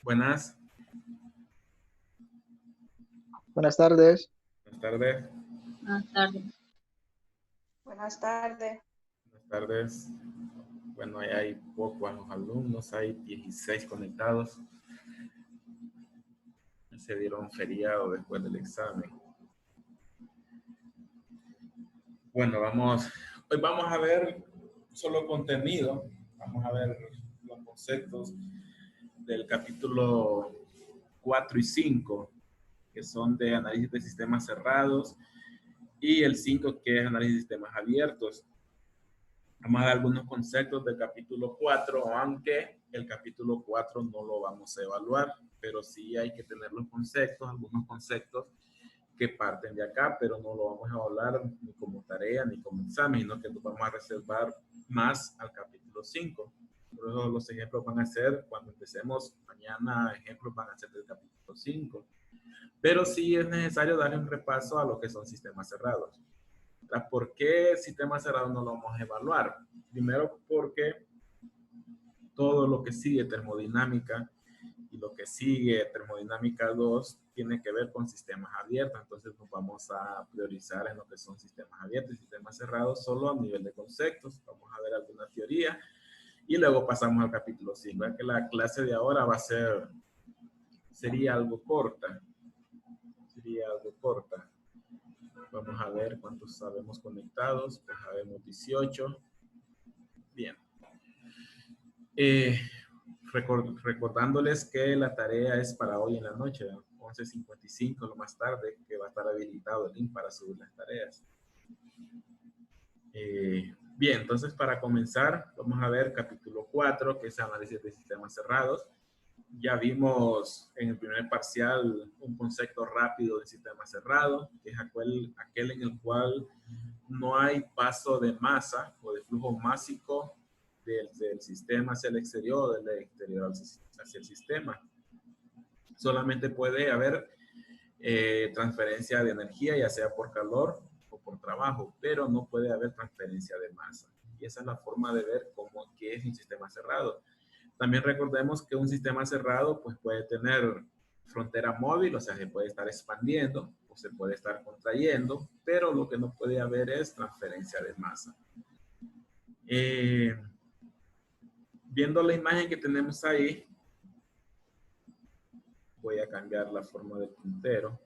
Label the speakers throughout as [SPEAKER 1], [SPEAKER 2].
[SPEAKER 1] Buenas,
[SPEAKER 2] Buenas tardes.
[SPEAKER 1] buenas tardes,
[SPEAKER 3] Buenas tardes.
[SPEAKER 4] Buenas tardes.
[SPEAKER 1] buenas tardes. Bueno, ahí hay pocos alumnos, hay 16 conectados. Se dieron feriado después del examen. Bueno, hoy vamos a ver solo contenido, vamos a ver los conceptos del capítulo 4 y 5, que son de análisis de sistemas cerrados, y el 5, que es análisis de sistemas abiertos. Vamos a dar algunos conceptos del capítulo 4, aunque el capítulo 4 no lo vamos a evaluar, pero sí hay que tener los conceptos, algunos conceptos que parten de acá, pero no lo vamos a evaluar ni como tarea ni como examen, sino que nos vamos a reservar más al capítulo 5. Por eso los ejemplos van a ser, cuando empecemos mañana, ejemplos van a ser del capítulo 5. Pero sí es necesario darle un repaso a lo que son sistemas cerrados. ¿Por qué sistemas cerrados no lo vamos a evaluar? Primero porque todo lo que sigue termodinámica y lo que sigue termodinámica 2 tiene que ver con sistemas abiertos, entonces nos vamos a priorizar en lo que son sistemas abiertos y sistemas cerrados solo a nivel de conceptos. Vamos a ver alguna teoría y luego pasamos al capítulo 5. Es que la clase de ahora sería algo corta. Vamos a ver cuántos sabemos conectados. Pues sabemos 18. Bien. Recordándoles que la tarea es para hoy en la noche, 11:55 lo más tarde, que va a estar habilitado el link para subir las tareas. Bien, entonces para comenzar, vamos a ver capítulo 4, que es análisis de sistemas cerrados. Ya vimos en el primer parcial un concepto rápido de sistema cerrado, que es aquel en el cual no hay paso de masa o de flujo másico del sistema hacia el exterior o del exterior hacia el sistema. Solamente puede haber transferencia de energía, ya sea por calor o por trabajo, pero no puede haber transferencia de masa. Y esa es la forma de ver qué es un sistema cerrado. También recordemos que un sistema cerrado pues, puede tener frontera móvil, o sea, se puede estar expandiendo o se puede estar contrayendo, pero lo que no puede haber es transferencia de masa. Viendo la imagen que tenemos ahí, voy a cambiar la forma del puntero.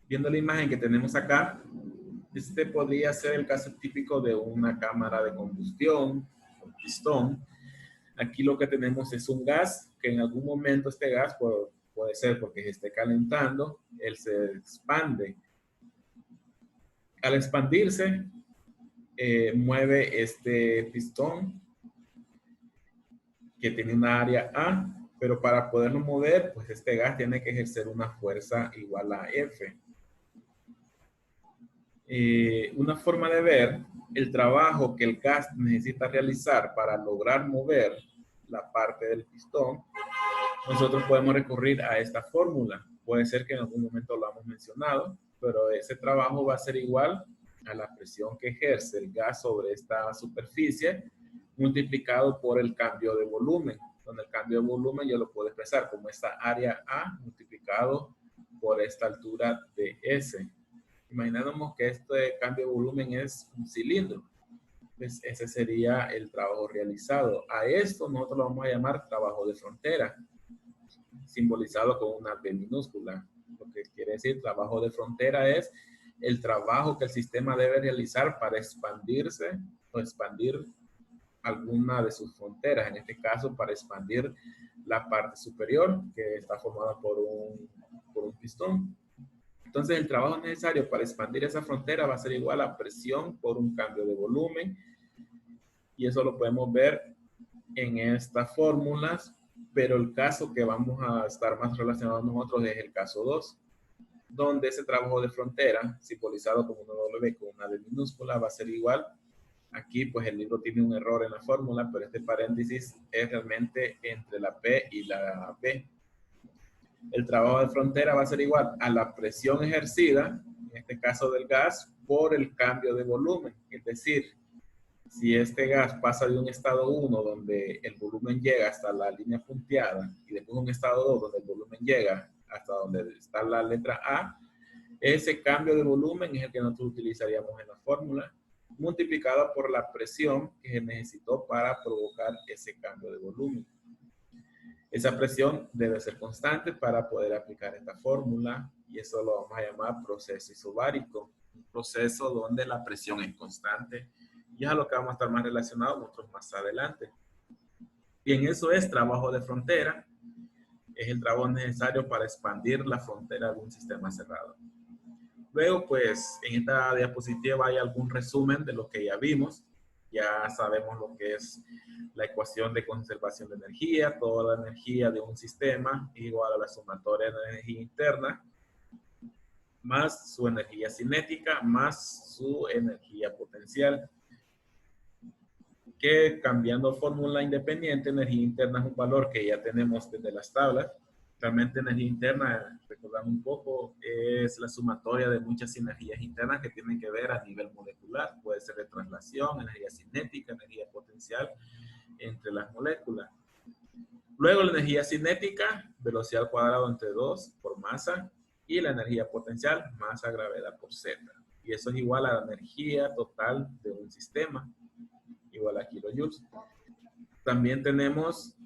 [SPEAKER 1] Viendo la imagen que tenemos acá, este podría ser el caso típico de una cámara de combustión, un pistón. Aquí lo que tenemos es un gas, que en algún momento este gas puede ser porque se esté calentando, él se expande. Al expandirse, mueve este pistón que tiene una área A, pero para poderlo mover, pues este gas tiene que ejercer una fuerza igual a F. Una forma de ver el trabajo que el gas necesita realizar para lograr mover la parte del pistón, nosotros podemos recurrir a esta fórmula. Puede ser que en algún momento lo hemos mencionado, pero ese trabajo va a ser igual a la presión que ejerce el gas sobre esta superficie multiplicado por el cambio de volumen, donde el cambio de volumen yo lo puedo expresar como esta área A multiplicado por esta altura de S. Imaginamos que este cambio de volumen es un cilindro. Pues ese sería el trabajo realizado. A esto nosotros lo vamos a llamar trabajo de frontera, simbolizado con una B minúscula. Lo que quiere decir trabajo de frontera es el trabajo que el sistema debe realizar para expandirse o expandir alguna de sus fronteras. En este caso, para expandir la parte superior, que está formada por un pistón. Entonces, el trabajo necesario para expandir esa frontera va a ser igual a presión por un cambio de volumen. Y eso lo podemos ver en estas fórmulas, pero el caso que vamos a estar más relacionados nosotros es el caso 2, donde ese trabajo de frontera, simbolizado como una W con una D minúscula, va a ser igual. Aquí, pues, el libro tiene un error en la fórmula, pero este paréntesis es realmente entre la P y la B. El trabajo de frontera va a ser igual a la presión ejercida, en este caso del gas, por el cambio de volumen. Es decir, si este gas pasa de un estado 1 donde el volumen llega hasta la línea punteada y después un estado 2 donde el volumen llega hasta donde está la letra A, ese cambio de volumen es el que nosotros utilizaríamos en la fórmula, multiplicado por la presión que se necesitó para provocar ese cambio de volumen. Esa presión debe ser constante para poder aplicar esta fórmula y eso lo vamos a llamar proceso isobárico, un proceso donde la presión es constante y es a lo que vamos a estar más relacionados nosotros más adelante. Bien, eso es trabajo de frontera, es el trabajo necesario para expandir la frontera de un sistema cerrado. Luego, pues, en esta diapositiva hay algún resumen de lo que ya vimos. Ya sabemos lo que es la ecuación de conservación de energía. Toda la energía de un sistema igual a la sumatoria de energía interna más su energía cinética más su energía potencial. Que cambiando fórmula independiente, energía interna es un valor que ya tenemos desde las tablas. Realmente energía interna, recordando un poco, es la sumatoria de muchas energías internas que tienen que ver a nivel molecular. Puede ser de traslación, energía cinética, energía potencial entre las moléculas. Luego la energía cinética, velocidad al cuadrado entre 2 por masa, y la energía potencial, masa gravedad por Z. Y eso es igual a la energía total de un sistema, igual a kilojoules. También tenemos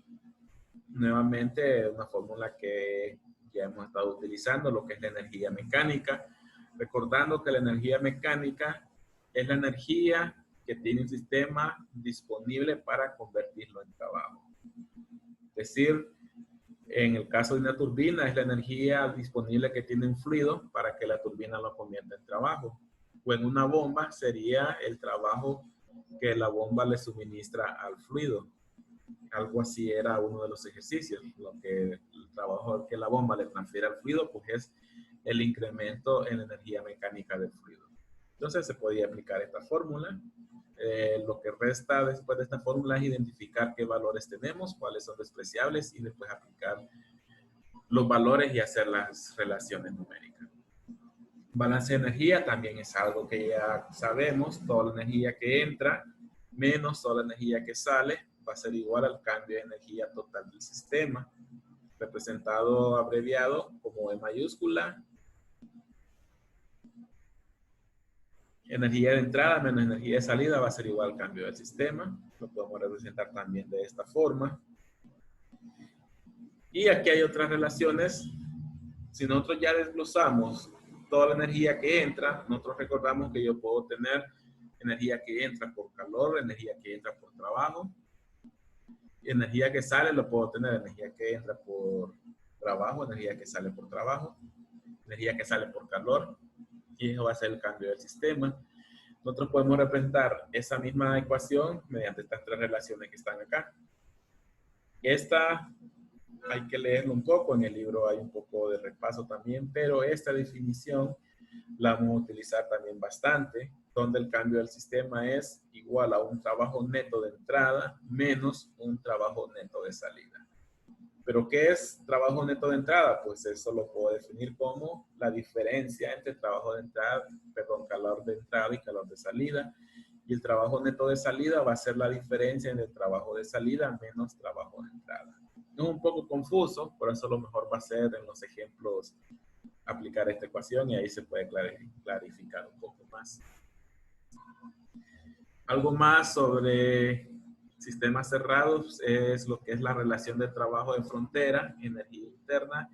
[SPEAKER 1] nuevamente una fórmula que ya hemos estado utilizando, lo que es la energía mecánica, recordando que la energía mecánica es la energía que tiene un sistema disponible para convertirlo en trabajo. Es decir, en el caso de una turbina es la energía disponible que tiene un fluido para que la turbina lo convierta en trabajo. O en una bomba sería el trabajo que la bomba le suministra al fluido, algo así era uno de los ejercicios. Lo que el trabajo que la bomba le transfiere al fluido, pues es el incremento en la energía mecánica del fluido. Entonces se podía aplicar esta fórmula. Lo que resta después de esta fórmula es identificar qué valores tenemos, cuáles son despreciables y después aplicar los valores y hacer las relaciones numéricas. Balance de energía también es algo que ya sabemos. Toda la energía que entra menos toda la energía que sale va a ser igual al cambio de energía total del sistema, representado abreviado como E mayúscula. Energía de entrada menos energía de salida va a ser igual al cambio del sistema. Lo podemos representar también de esta forma. Y aquí hay otras relaciones. Si nosotros ya desglosamos toda la energía que entra, nosotros recordamos que yo puedo tener energía que entra por calor, energía que entra por trabajo. Energía que sale lo puedo tener energía que entra por trabajo, energía que sale por trabajo, energía que sale por calor. Y eso va a ser el cambio del sistema. Nosotros podemos representar esa misma ecuación mediante estas tres relaciones que están acá. Esta hay que leerlo un poco, en el libro hay un poco de repaso también, pero esta definición la vamos a utilizar también bastante, donde el cambio del sistema es igual a un trabajo neto de entrada menos un trabajo neto de salida. ¿Pero qué es trabajo neto de entrada? Pues eso lo puedo definir como la diferencia entre trabajo de entrada, perdón, calor de entrada y calor de salida. Y el trabajo neto de salida va a ser la diferencia entre el trabajo de salida menos trabajo de entrada. Es un poco confuso, por eso lo mejor va a ser en los ejemplos aplicar esta ecuación y ahí se puede clarificar un poco más. Algo más sobre sistemas cerrados es lo que es la relación de trabajo de frontera, energía interna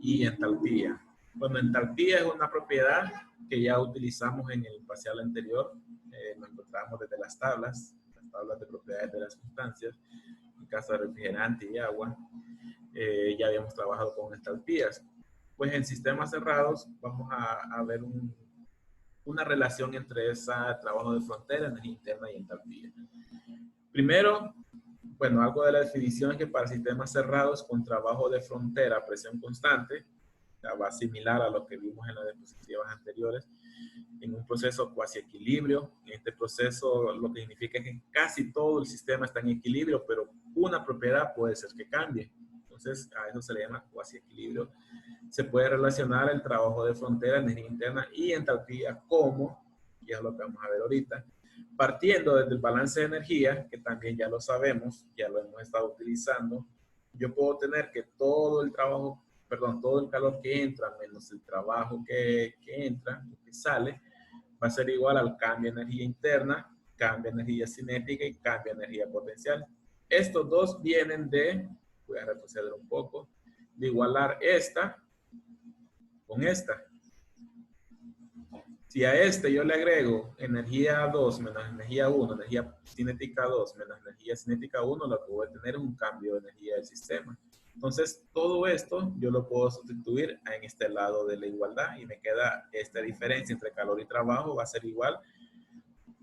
[SPEAKER 1] y entalpía. Bueno, entalpía es una propiedad que ya utilizamos en el parcial anterior. Lo encontramos desde las tablas de propiedades de las sustancias, en caso de refrigerante y agua. Ya habíamos trabajado con entalpías. Pues en sistemas cerrados vamos a ver una relación entre ese trabajo de frontera, energía interna y entalpía. Primero, bueno, algo de la definición es que para sistemas cerrados con trabajo de frontera a presión constante, va similar a lo que vimos en las diapositivas anteriores, en un proceso cuasi equilibrio. En este proceso lo que significa es que casi todo el sistema está en equilibrio, pero una propiedad puede ser que cambie. Entonces, a eso se le llama cuasi equilibrio. Se puede relacionar el trabajo de frontera, energía interna y entalpía como, y es lo que vamos a ver ahorita, partiendo desde el balance de energía, que también ya lo sabemos, ya lo hemos estado utilizando. Yo puedo tener que todo el trabajo, perdón, todo el calor que entra menos el trabajo que entra, que sale, va a ser igual al cambio de energía interna, cambio de energía cinética y cambio de energía potencial. Estos dos vienen de, voy a retroceder un poco, de igualar esta con esta. Si a este yo le agrego energía 2 menos energía 1, energía cinética 2 menos energía cinética 1, lo que voy a tener es un cambio de energía del sistema. Entonces, todo esto yo lo puedo sustituir en este lado de la igualdad y me queda esta diferencia entre calor y trabajo va a ser igual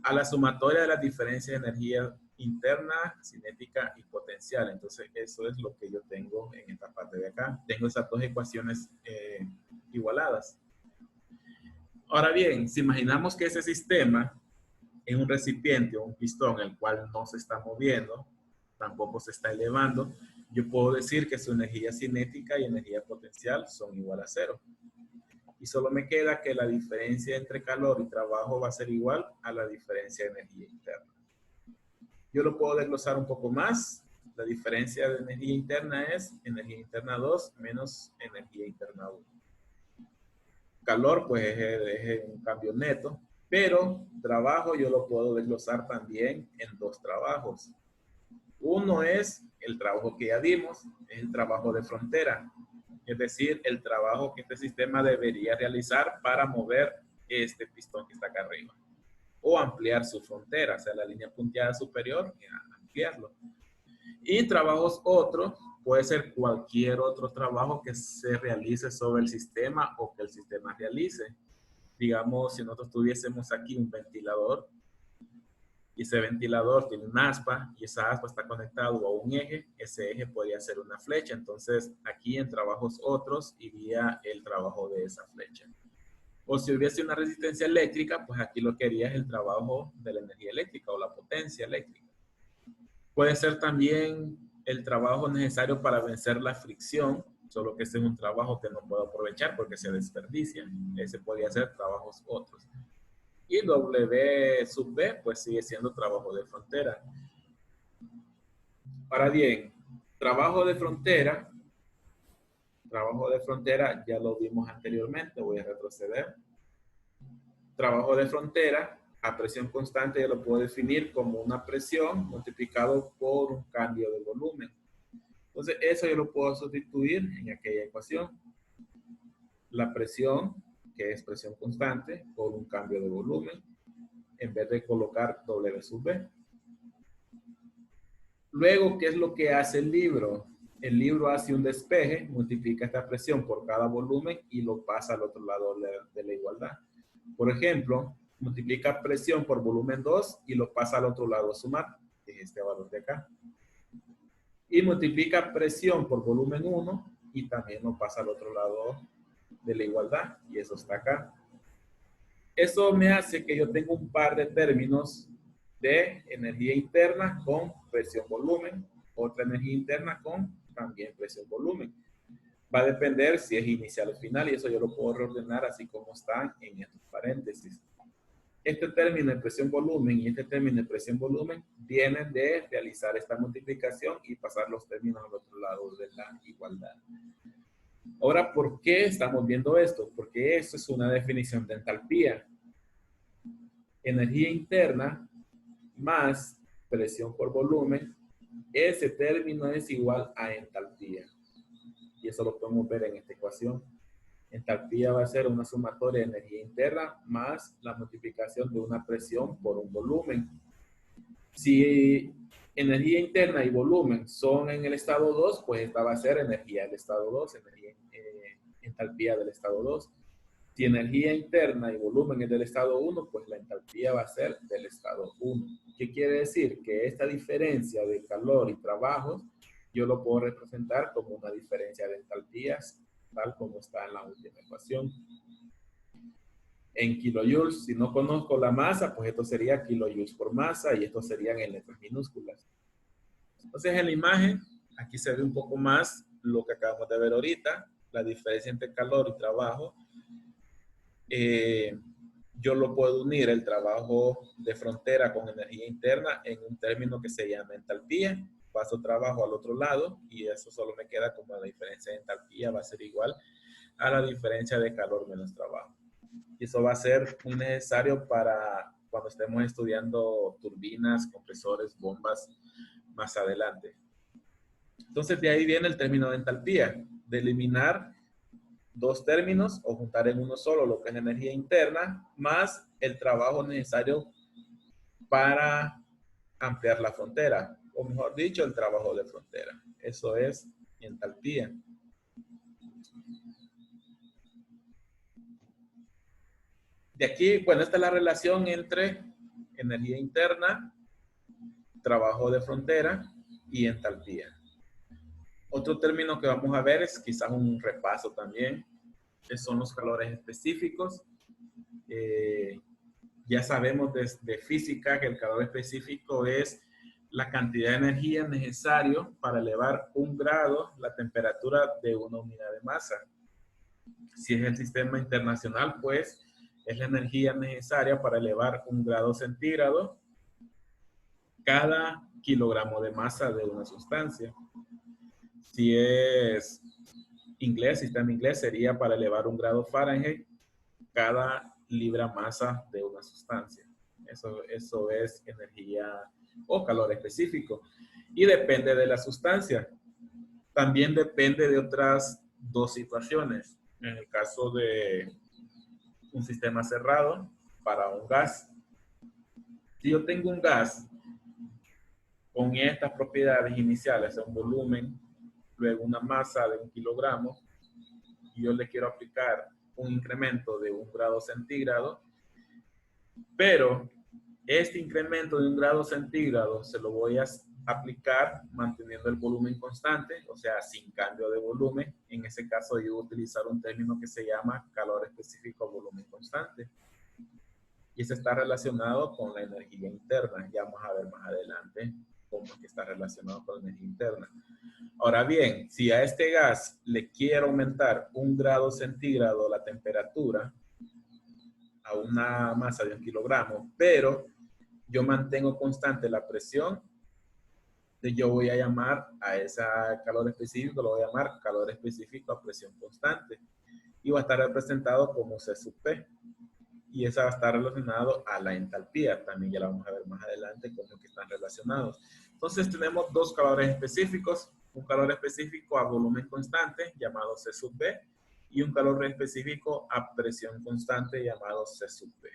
[SPEAKER 1] a la sumatoria de las diferencias de energía interna, cinética y potencial. Entonces, eso es lo que yo tengo en esta parte de acá. Tengo esas dos ecuaciones igualadas. Ahora bien, si imaginamos que ese sistema es un recipiente o un pistón el cual no se está moviendo, tampoco se está elevando, yo puedo decir que su energía cinética y energía potencial son igual a cero. Y solo me queda que la diferencia entre calor y trabajo va a ser igual a la diferencia de energía interna. Yo lo puedo desglosar un poco más. La diferencia de energía interna es energía interna 2 menos energía interna 1. Calor, pues es un cambio neto, pero trabajo yo lo puedo desglosar también en dos trabajos. Uno es el trabajo que ya dimos, es el trabajo de frontera, es decir, el trabajo que este sistema debería realizar para mover este pistón que está acá arriba, o ampliar su frontera, o sea, la línea punteada superior, ampliarlo. Y trabajos otros, puede ser cualquier otro trabajo que se realice sobre el sistema o que el sistema realice. Digamos, si nosotros tuviésemos aquí un ventilador, y ese ventilador tiene una aspa y esa aspa está conectado a un eje, ese eje podría ser una flecha. Entonces aquí en trabajos otros iría el trabajo de esa flecha. O si hubiese una resistencia eléctrica, pues aquí lo que haría es el trabajo de la energía eléctrica o la potencia eléctrica. Puede ser también el trabajo necesario para vencer la fricción, solo que ese es un trabajo que no puedo aprovechar porque se desperdicia. Ese podría ser trabajos otros. Y W sub B, pues sigue siendo trabajo de frontera. Ahora bien, trabajo de frontera ya lo vimos anteriormente, voy a retroceder. Trabajo de frontera a presión constante yo lo puedo definir como una presión multiplicado por un cambio de volumen. Entonces eso yo lo puedo sustituir en aquella ecuación. La presión, que es presión constante, por un cambio de volumen, en vez de colocar W sub B. Luego, ¿qué es lo que hace el libro? El libro hace un despeje, multiplica esta presión por cada volumen y lo pasa al otro lado de la igualdad. Por ejemplo, multiplica presión por volumen 2 y lo pasa al otro lado a sumar, que es este valor de acá. Y multiplica presión por volumen 1 y también lo pasa al otro lado de la igualdad, y eso está acá. Eso me hace que yo tenga un par de términos de energía interna con presión-volumen, otra energía interna con también presión-volumen. Va a depender si es inicial o final, y eso yo lo puedo reordenar así como están en estos paréntesis. Este término de presión-volumen y este término de presión-volumen vienen de realizar esta multiplicación y pasar los términos al otro lado de la igualdad. Ahora, ¿por qué estamos viendo esto? Porque esto es una definición de entalpía. Energía interna más presión por volumen, ese término es igual a entalpía. Y eso lo podemos ver en esta ecuación. Entalpía va a ser una sumatoria de energía interna más la multiplicación de una presión por un volumen. Si energía interna y volumen son en el estado 2, pues esta va a ser energía del estado 2, entalpía del estado 2. Si energía interna y volumen es del estado 1, pues la entalpía va a ser del estado 1. ¿Qué quiere decir? Que esta diferencia de calor y trabajo, yo lo puedo representar como una diferencia de entalpías, tal como está en la última ecuación. En kilojoules, si no conozco la masa, pues esto sería kilojoules por masa y esto serían en letras minúsculas. Entonces en la imagen, aquí se ve un poco más lo que acabamos de ver ahorita, la diferencia entre calor y trabajo. Yo lo puedo unir el trabajo de frontera con energía interna en un término que se llama entalpía. Paso trabajo al otro lado y eso solo me queda como la diferencia de entalpía va a ser igual a la diferencia de calor menos trabajo. Y eso va a ser muy necesario para cuando estemos estudiando turbinas, compresores, bombas más adelante. Entonces de ahí viene el término de entalpía, de eliminar dos términos o juntar en uno solo lo que es energía interna más el trabajo necesario para ampliar la frontera, o mejor dicho, el trabajo de frontera. Eso es entalpía. De aquí, bueno, esta es la relación entre energía interna, trabajo de frontera y entalpía. Otro término que vamos a ver es quizás un repaso también, que son los calores específicos. Ya sabemos de física que el calor específico es la cantidad de energía necesaria para elevar 1 grado la temperatura de una unidad de masa. Si es el sistema internacional, pues es la energía necesaria para elevar 1 grado centígrado cada kilogramo de masa de una sustancia. Si es inglés, sistema inglés, sería para elevar 1 grado Fahrenheit cada libra masa de una sustancia. Eso es energía o calor específico. Y depende de la sustancia. También depende de otras dos situaciones. En el caso de un sistema cerrado para un gas. Si yo tengo un gas con estas propiedades iniciales, un volumen, luego una masa de 1 kilogramo, y yo le quiero aplicar un incremento de 1 grado centígrado, pero Este incremento de 1 °C se lo voy a aplicar manteniendo el volumen constante, o sea, sin cambio de volumen. En ese caso yo voy a utilizar un término que se llama calor específico a volumen constante. Y ese está relacionado con la energía interna. Ya vamos a ver más adelante cómo es que está relacionado con la energía interna. Ahora bien, si a este gas le quiero aumentar 1 °C la temperatura a una masa de 1 kilogramo, pero yo mantengo constante la presión, yo voy a llamar a ese calor específico, lo voy a llamar calor específico a presión constante. Y va a estar representado como C sub P. Y esa va a estar relacionado a la entalpía. También ya la vamos a ver más adelante cómo que están relacionados. Entonces tenemos dos calores específicos. Un calor específico a volumen constante llamado C sub B y un calor específico a presión constante llamado C sub P.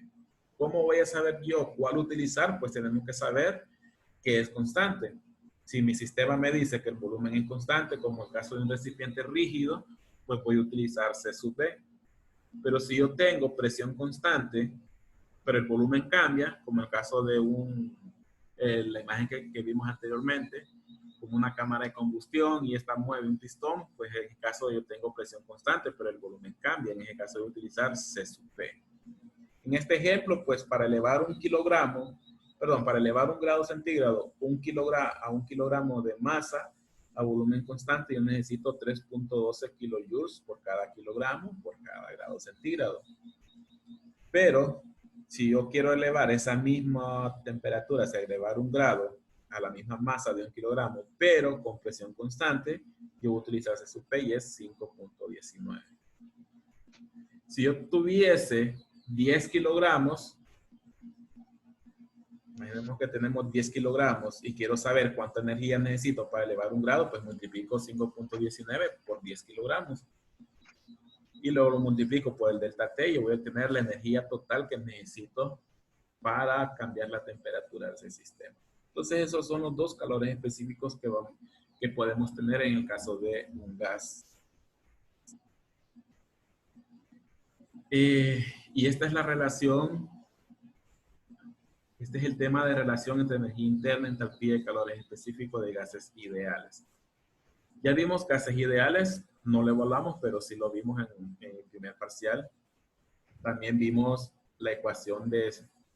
[SPEAKER 1] ¿Cómo voy a saber yo cuál utilizar? Pues tenemos que saber que es constante. Si mi sistema me dice que el volumen es constante, como el caso de un recipiente rígido, pues voy a utilizar C sub B. Pero si yo tengo presión constante, pero el volumen cambia, como el caso de la imagen que vimos anteriormente, como una cámara de combustión y esta mueve un pistón, pues en el caso yo tengo presión constante, pero el volumen cambia. En ese caso voy a utilizar C sub P. En este ejemplo, pues para elevar 1 °C a 1 kilogramo de masa a volumen constante, yo necesito 3.12 kilojoules por cada kilogramo por cada °C. Pero si yo quiero elevar esa misma temperatura, o sea, elevar 1 grado a la misma masa de 1 kilogramo, pero con presión constante, yo voy a utilizar C sub P y es 5.19. Si yo tuviese 10 kilogramos, imaginemos que tenemos 10 kilogramos y quiero saber cuánta energía necesito para elevar 1 grado, pues multiplico 5.19 por 10 kilogramos. Y luego lo multiplico por el delta T y yo voy a obtener la energía total que necesito para cambiar la temperatura de ese sistema. Entonces esos son los dos calores específicos que podemos tener en el caso de un gas. Y esta es la relación, este es el tema de relación entre energía interna, entalpía y calores específicos de gases ideales. Ya vimos gases ideales, no lo evaluamos, pero sí lo vimos en el primer parcial. También vimos la ecuación de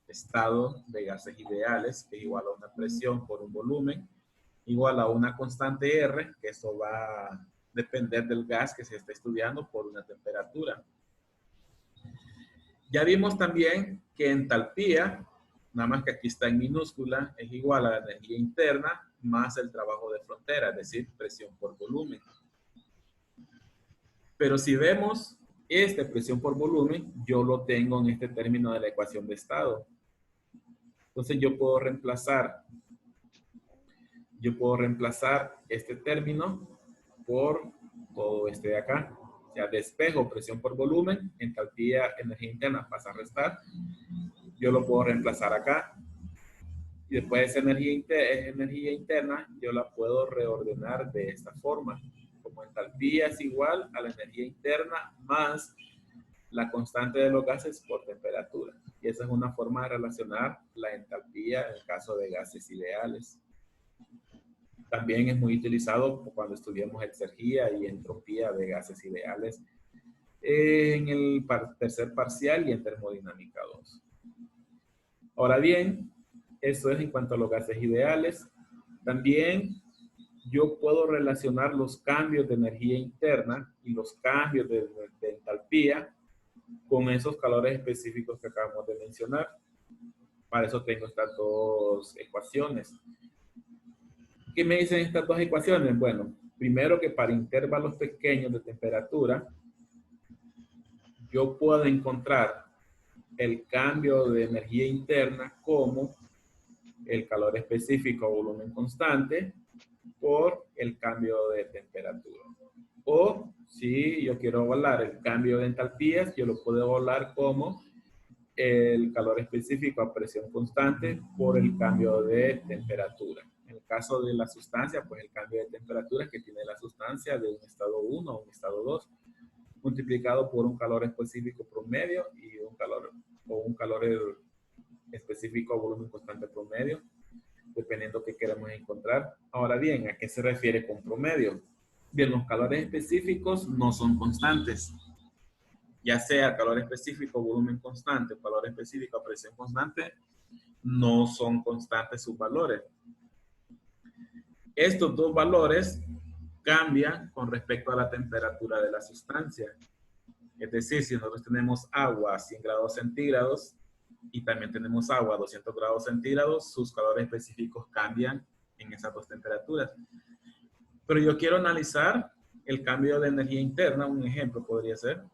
[SPEAKER 1] estado de gases ideales, que es igual a una presión por un volumen, igual a una constante R, que eso va a depender del gas que se está estudiando por una temperatura. Ya vimos también que entalpía, nada más que aquí está en minúscula, es igual a la energía interna más el trabajo de frontera, es decir, presión por volumen. Pero si vemos esta presión por volumen, yo lo tengo en este término de la ecuación de estado. Entonces yo puedo reemplazar este término por todo este de acá. O sea, despejo presión por volumen, entalpía, energía interna pasa a restar. Yo lo puedo reemplazar acá. Y después esa energía interna, yo la puedo reordenar de esta forma. Como entalpía es igual a la energía interna más la constante de los gases por temperatura. Y esa es una forma de relacionar la entalpía en el caso de gases ideales. También es muy utilizado cuando estudiamos exergía y entropía de gases ideales en el tercer parcial y en termodinámica 2. Ahora bien, eso es en cuanto a los gases ideales. También yo puedo relacionar los cambios de energía interna y los cambios de entalpía con esos calores específicos que acabamos de mencionar. Para eso tengo estas dos ecuaciones. ¿Qué me dicen estas dos ecuaciones? Bueno, primero que para intervalos pequeños de temperatura, yo puedo encontrar el cambio de energía interna como el calor específico a volumen constante por el cambio de temperatura. O si yo quiero evaluar el cambio de entalpías, yo lo puedo evaluar como el calor específico a presión constante por el cambio de temperatura. En el caso de la sustancia, pues el cambio de temperatura que tiene la sustancia de un estado 1 a un estado 2, multiplicado por un calor específico promedio y un calor específico o volumen constante promedio, dependiendo qué queremos encontrar. Ahora bien, ¿a qué se refiere con promedio? Bien, los calores específicos no son constantes. Ya sea calor específico, volumen constante, calor específico, presión constante, no son constantes sus valores. Estos dos valores cambian con respecto a la temperatura de la sustancia. Es decir, si nosotros tenemos agua a 100 grados centígrados y también tenemos agua a 200 grados centígrados, sus calores específicos cambian en esas dos temperaturas. Pero yo quiero analizar el cambio de energía interna, un ejemplo podría ser,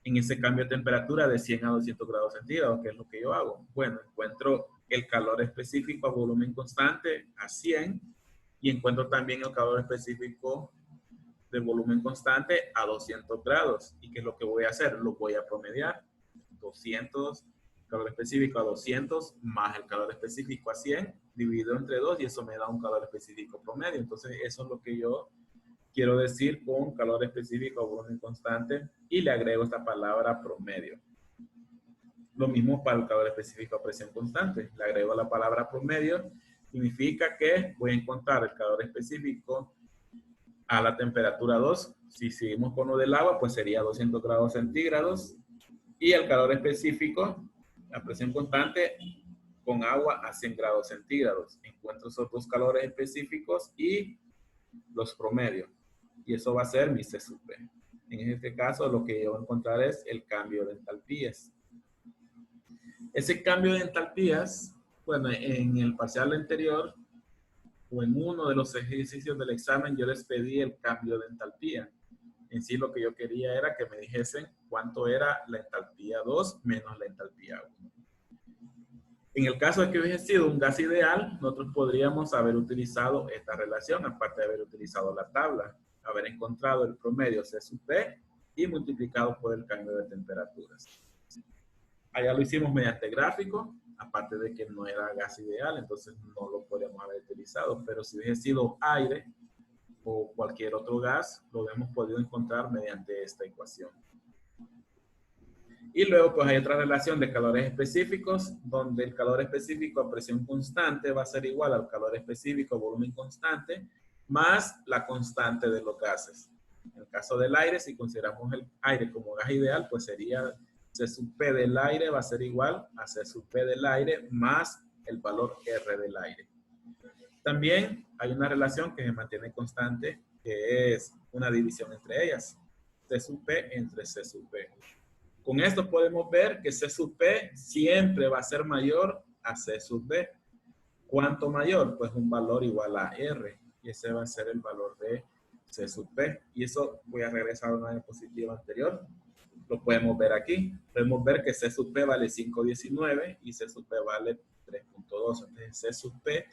[SPEAKER 1] en ese cambio de temperatura de 100 a 200 grados centígrados, que es lo que yo hago. Bueno, encuentro el calor específico a volumen constante a 100 y encuentro también el calor específico de volumen constante a 200 grados. ¿Y qué es lo que voy a hacer? Lo voy a promediar. 200, calor específico a 200 más el calor específico a 100 dividido entre 2 y eso me da un calor específico promedio. Entonces eso es lo que yo quiero decir con calor específico a volumen constante y le agrego esta palabra promedio. Lo mismo para el calor específico a presión constante. Le agrego la palabra promedio. Significa que voy a encontrar el calor específico a la temperatura 2. Si seguimos con lo del agua, pues sería 200 grados centígrados. Y el calor específico, la presión constante, con agua a 100 grados centígrados. Encuentro esos dos calores específicos y los promedios. Y eso va a ser mi C sub P. En este caso, lo que yo voy a encontrar es el cambio de entalpías. Ese cambio de entalpías, bueno, en el parcial anterior, o en uno de los ejercicios del examen, yo les pedí el cambio de entalpía. En sí, lo que yo quería era que me dijesen cuánto era la entalpía 2 menos la entalpía 1. En el caso de que hubiese sido un gas ideal, nosotros podríamos haber utilizado esta relación, aparte de haber utilizado la tabla, haber encontrado el promedio C sub P y multiplicado por el cambio de temperaturas. Allá lo hicimos mediante gráfico, aparte de que no era gas ideal, entonces no lo podríamos haber utilizado, pero si hubiese sido aire o cualquier otro gas, lo hemos podido encontrar mediante esta ecuación. Y luego pues hay otra relación de calores específicos, donde el calor específico a presión constante va a ser igual al calor específico a volumen constante, más la constante de los gases. En el caso del aire, si consideramos el aire como gas ideal, pues sería C sub P del aire va a ser igual a C sub P del aire más el valor R del aire. También hay una relación que se mantiene constante, que es una división entre ellas. C sub P entre C sub P. Con esto podemos ver que C sub P siempre va a ser mayor a C sub B. ¿Cuánto mayor? Pues un valor igual a R. Y ese va a ser el valor de C sub P. Y eso voy a regresar a una diapositiva anterior. Lo podemos ver aquí. Podemos ver que C sub P vale 5.19 y C sub P vale 3.2. Entonces C sub P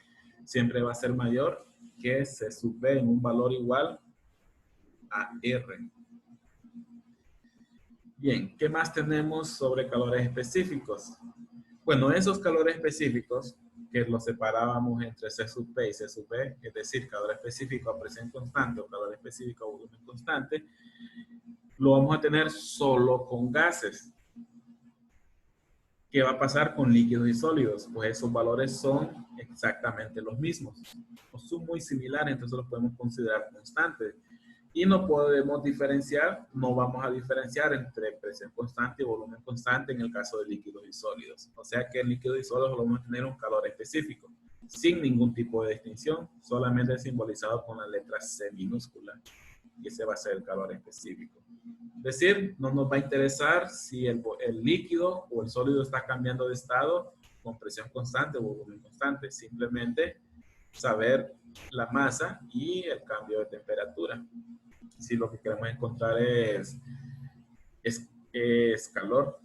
[SPEAKER 1] siempre va a ser mayor que C sub B en un valor igual a R. Bien, ¿qué más tenemos sobre calores específicos? Bueno, esos calores específicos que los separábamos entre C sub P y C sub B, es decir, calor específico a presión constante o calor específico a volumen constante, lo vamos a tener solo con gases. ¿Qué va a pasar con líquidos y sólidos? Pues esos valores son exactamente los mismos. O son muy similares, entonces los podemos considerar constantes. Y no podemos diferenciar, no vamos a diferenciar entre presión constante y volumen constante en el caso de líquidos y sólidos. O sea que en líquidos y sólidos vamos a tener un calor específico, sin ningún tipo de distinción, solamente simbolizado con la letra C minúscula. Y ese va a ser el calor específico. Es decir, no nos va a interesar si el líquido o el sólido está cambiando de estado con presión constante o volumen constante. Simplemente saber la masa y el cambio de temperatura. Si lo que queremos encontrar es calor.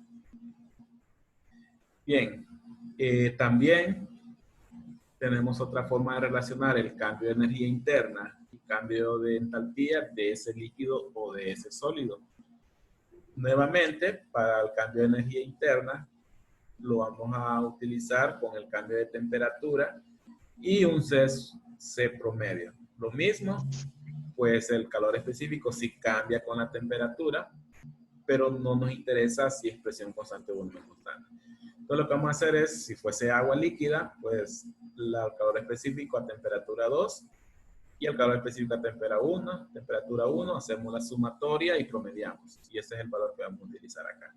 [SPEAKER 1] Bien, también tenemos otra forma de relacionar el cambio de energía interna y cambio de entalpía de ese líquido o de ese sólido. Nuevamente, para el cambio de energía interna, lo vamos a utilizar con el cambio de temperatura y un C promedio. Lo mismo, pues el calor específico sí cambia con la temperatura, pero no nos interesa si es presión constante o volumen constante. Entonces lo que vamos a hacer es, si fuese agua líquida, pues el calor específico a temperatura 2 y el calor específico a temperatura 1, hacemos la sumatoria y promediamos. Y ese es el valor que vamos a utilizar acá.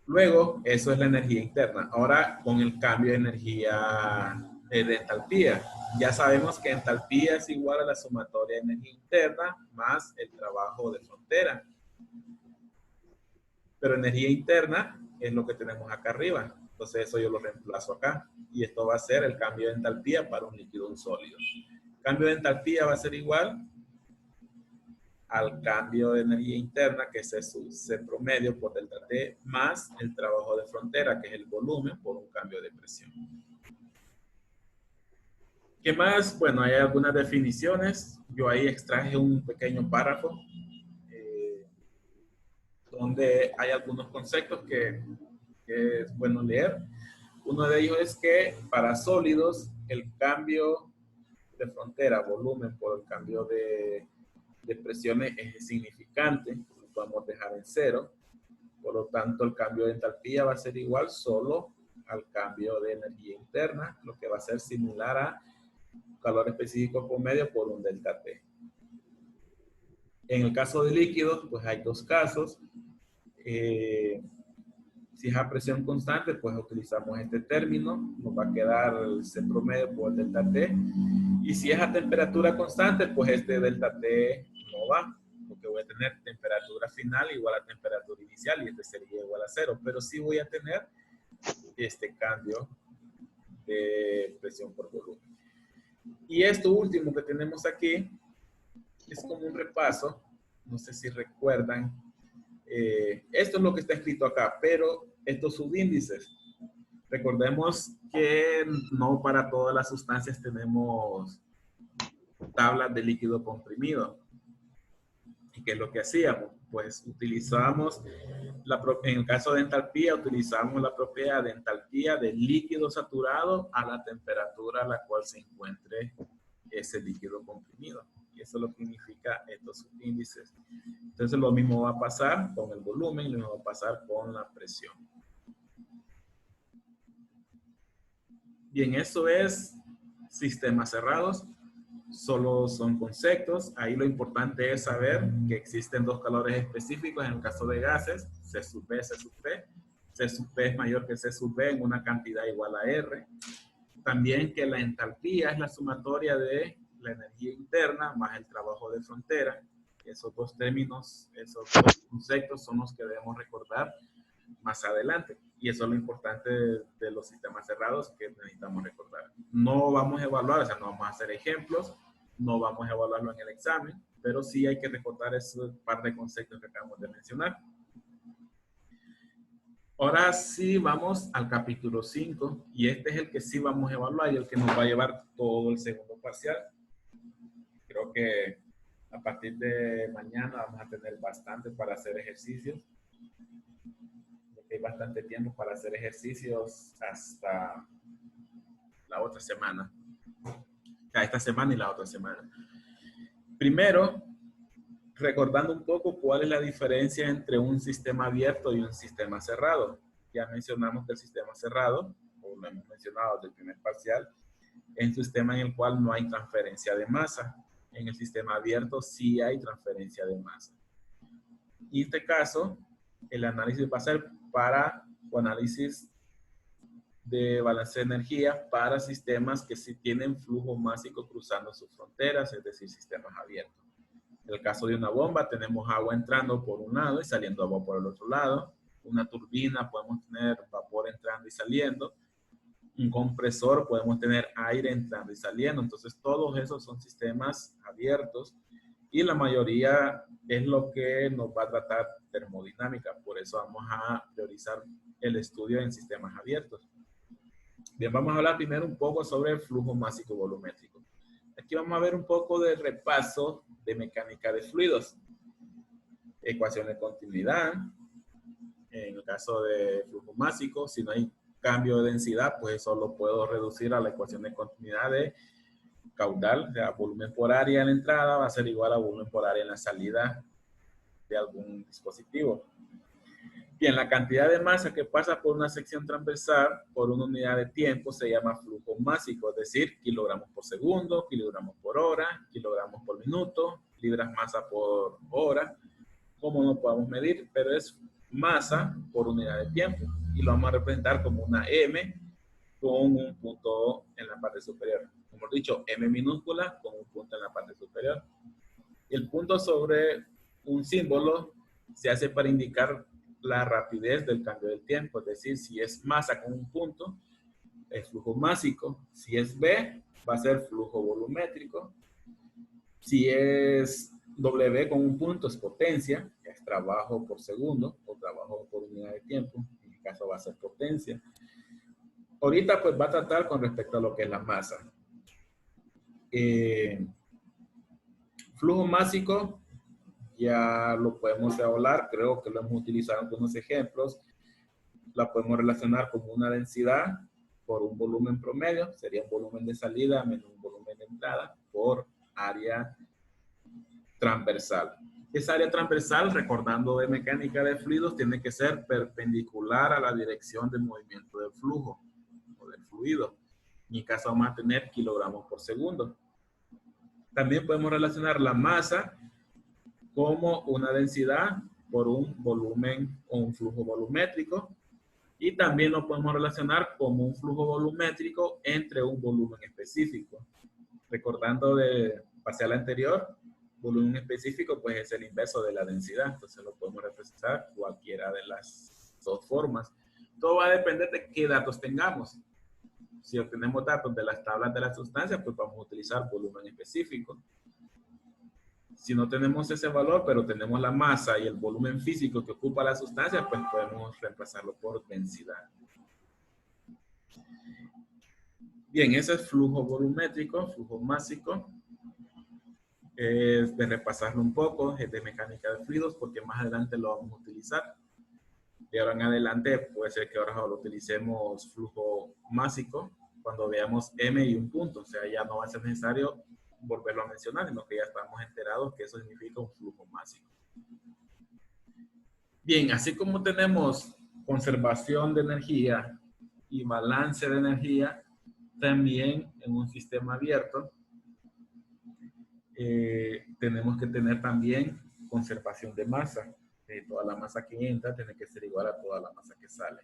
[SPEAKER 1] Luego, eso es la energía interna. Ahora, con el cambio de energía de entalpía. Ya sabemos que entalpía es igual a la sumatoria de energía interna más el trabajo de frontera. Pero energía interna es lo que tenemos acá arriba. Entonces eso yo lo reemplazo acá. Y esto va a ser el cambio de entalpía para un líquido o un sólido. El cambio de entalpía va a ser igual al cambio de energía interna, que es C promedio por delta T, más el trabajo de frontera, que es el volumen por un cambio de presión. ¿Qué más? Bueno, hay algunas definiciones. Yo ahí extraje un pequeño párrafo donde hay algunos conceptos que es bueno leer. Uno de ellos es que para sólidos el cambio de frontera, volumen por el cambio de presiones es significante, lo podemos dejar en 0. Por lo tanto, el cambio de entalpía va a ser igual solo al cambio de energía interna, lo que va a ser similar a calor específico promedio por un delta T. En el caso de líquidos, pues hay dos casos. Si es a presión constante, pues utilizamos este término, nos va a quedar el C promedio por delta T. Y si es a temperatura constante, pues este delta T no va, porque voy a tener temperatura final igual a temperatura inicial y este sería igual a 0, pero sí voy a tener este cambio de presión por volumen. Y esto último que tenemos aquí es como un repaso, no sé si recuerdan, esto es lo que está escrito acá, pero estos subíndices, recordemos que no para todas las sustancias tenemos tablas de líquido comprimido. ¿Y qué es lo que hacíamos? Pues utilizamos, en el caso de entalpía, utilizamos la propiedad de entalpía del líquido saturado a la temperatura a la cual se encuentre ese líquido comprimido. Y eso lo significa estos subíndices. Entonces lo mismo va a pasar con el volumen, lo mismo va a pasar con la presión. Bien, eso es sistemas cerrados. Solo son conceptos. Ahí lo importante es saber que existen dos calores específicos en el caso de gases, C sub B, C sub P. C sub P es mayor que C sub B en una cantidad igual a R. También que la entalpía es la sumatoria de la energía interna más el trabajo de frontera. Esos dos términos, esos dos conceptos son los que debemos recordar más adelante. Y eso es lo importante de los sistemas cerrados que necesitamos recordar. No vamos a evaluar, o sea, no vamos a hacer ejemplos, no vamos a evaluarlo en el examen, pero sí hay que recordar ese par de conceptos que acabamos de mencionar. Ahora sí vamos al capítulo 5 y este es el que sí vamos a evaluar y el que nos va a llevar todo el segundo parcial. Creo que a partir de mañana vamos a tener bastante para hacer ejercicios. Hay bastante tiempo para hacer ejercicios hasta la otra semana. Esta semana y la otra semana. Primero, recordando un poco cuál es la diferencia entre un sistema abierto y un sistema cerrado. Ya mencionamos que el sistema cerrado, o lo hemos mencionado desde el primer parcial, es un sistema en el cual no hay transferencia de masa. En el sistema abierto sí hay transferencia de masa. Y en este caso, el análisis va a ser para análisis de balance de energía para sistemas que sí tienen flujo másico cruzando sus fronteras, es decir, sistemas abiertos. En el caso de una bomba, tenemos agua entrando por un lado y saliendo agua por el otro lado. Una turbina, podemos tener vapor entrando y saliendo. Un compresor, podemos tener aire entrando y saliendo. Entonces, todos esos son sistemas abiertos y la mayoría es lo que nos va a tratar termodinámica. Por eso vamos a priorizar el estudio en sistemas abiertos. Bien, vamos a hablar primero un poco sobre el flujo másico volumétrico. Aquí vamos a ver un poco de repaso de mecánica de fluidos. Ecuación de continuidad. En el caso de flujo másico, si no hay cambio de densidad, pues eso lo puedo reducir a la ecuación de continuidad de caudal, o sea, volumen por área en la entrada va a ser igual a volumen por área en la salida de algún dispositivo. Bien, la cantidad de masa que pasa por una sección transversal por una unidad de tiempo se llama flujo másico, es decir, kilogramos por segundo, kilogramos por hora, kilogramos por minuto, libras masa por hora, como no podamos medir, pero es masa por unidad de tiempo y lo vamos a representar como una M con un punto en la parte superior. Como he dicho, M minúscula con un punto en la parte superior. El punto sobre un símbolo se hace para indicar la rapidez del cambio del tiempo, es decir, si es masa con un punto, es flujo másico. Si es V, va a ser flujo volumétrico. Si es W con un punto, es potencia, es trabajo por segundo o trabajo por unidad de tiempo. En mi caso va a ser potencia. Ahorita pues va a tratar con respecto a lo que es la masa. Flujo másico, ya lo podemos hablar, creo que lo hemos utilizado en algunos ejemplos. La podemos relacionar como una densidad por un volumen promedio, sería un volumen de salida menos un volumen de entrada por área transversal. Esa área transversal, recordando de mecánica de fluidos, tiene que ser perpendicular a la dirección de movimiento del flujo o del fluido. En mi caso vamos a tener kilogramos por segundo. También podemos relacionar la masa como una densidad por un volumen o un flujo volumétrico. Y también lo podemos relacionar como un flujo volumétrico entre un volumen específico. Recordando de parcial anterior, volumen específico pues es el inverso de la densidad. Entonces lo podemos representar cualquiera de las dos formas. Todo va a depender de qué datos tengamos. Si obtenemos datos de las tablas de las sustancias, pues vamos a utilizar volumen específico. Si no tenemos ese valor, pero tenemos la masa y el volumen físico que ocupa la sustancia, pues podemos reemplazarlo por densidad. Bien, ese es flujo volumétrico, flujo másico. Es de repasarlo un poco, es de mecánica de fluidos, porque más adelante lo vamos a utilizar. De ahora en adelante puede ser que ahora lo utilicemos flujo másico cuando veamos M y un punto. O sea, ya no va a ser necesario volverlo a mencionar, sino que ya estamos enterados que eso significa un flujo másico. Bien, así como tenemos conservación de energía y balance de energía, también en un sistema abierto tenemos que tener también conservación de masa. Toda la masa que entra tiene que ser igual a toda la masa que sale.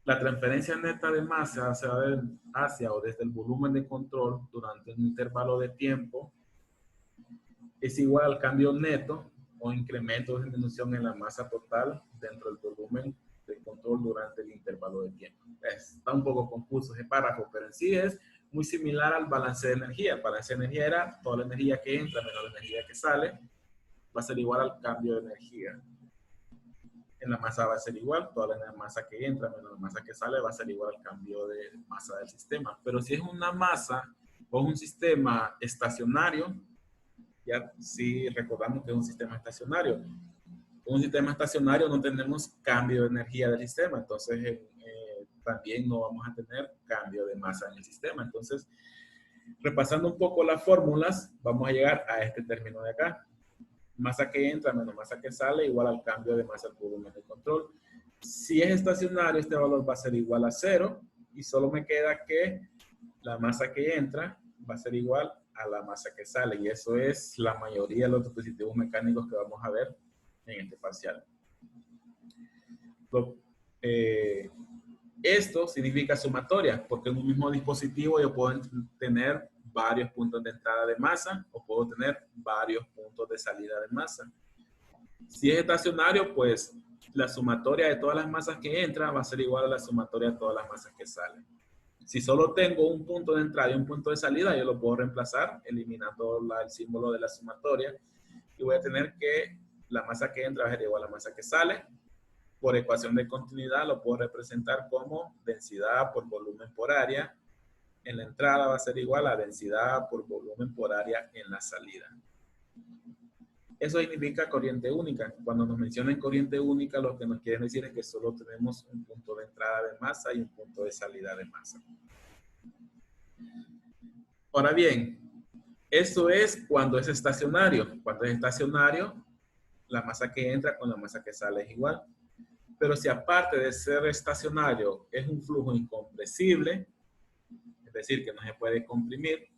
[SPEAKER 1] La transferencia neta de masa hacia o desde el volumen de control durante un intervalo de tiempo es igual al cambio neto o incremento o disminución en la masa total dentro del volumen de control durante el intervalo de tiempo. Está un poco confuso ese párrafo, pero en sí es muy similar al balance de energía. El balance de energía era toda la energía que entra menos la energía que sale, va a ser igual al cambio de energía. En la masa va a ser igual, toda la masa que entra menos la masa que sale va a ser igual al cambio de masa del sistema. Pero si es una masa o un sistema estacionario, ya sí recordamos que es un sistema estacionario. Un sistema estacionario no tenemos cambio de energía del sistema, entonces también no vamos a tener cambio de masa en el sistema. Entonces, repasando un poco las fórmulas, vamos a llegar a este término de acá. Masa que entra menos masa que sale igual al cambio de masa al volumen de control. Si es estacionario, este valor va a ser igual a 0 y solo me queda que la masa que entra va a ser igual a la masa que sale, y eso es la mayoría de los dispositivos mecánicos que vamos a ver en este parcial. Esto significa sumatoria, porque en un mismo dispositivo yo puedo tener varios puntos de entrada de masa o puedo tener varios puntos de salida de masa. Si es estacionario, pues la sumatoria de todas las masas que entran va a ser igual a la sumatoria de todas las masas que salen. Si solo tengo un punto de entrada y un punto de salida, yo lo puedo reemplazar eliminando el símbolo de la sumatoria y voy a tener que la masa que entra va a ser igual a la masa que sale. Por ecuación de continuidad lo puedo representar como densidad por volumen por área. En la entrada va a ser igual a densidad por volumen por área en la salida. Eso significa corriente única. Cuando nos mencionan corriente única, lo que nos quieren decir es que solo tenemos un punto de entrada de masa y un punto de salida de masa. Ahora bien, eso es cuando es estacionario. Cuando es estacionario, la masa que entra con la masa que sale es igual. Pero si aparte de ser estacionario es un flujo incompresible, es decir, que no se puede comprimir,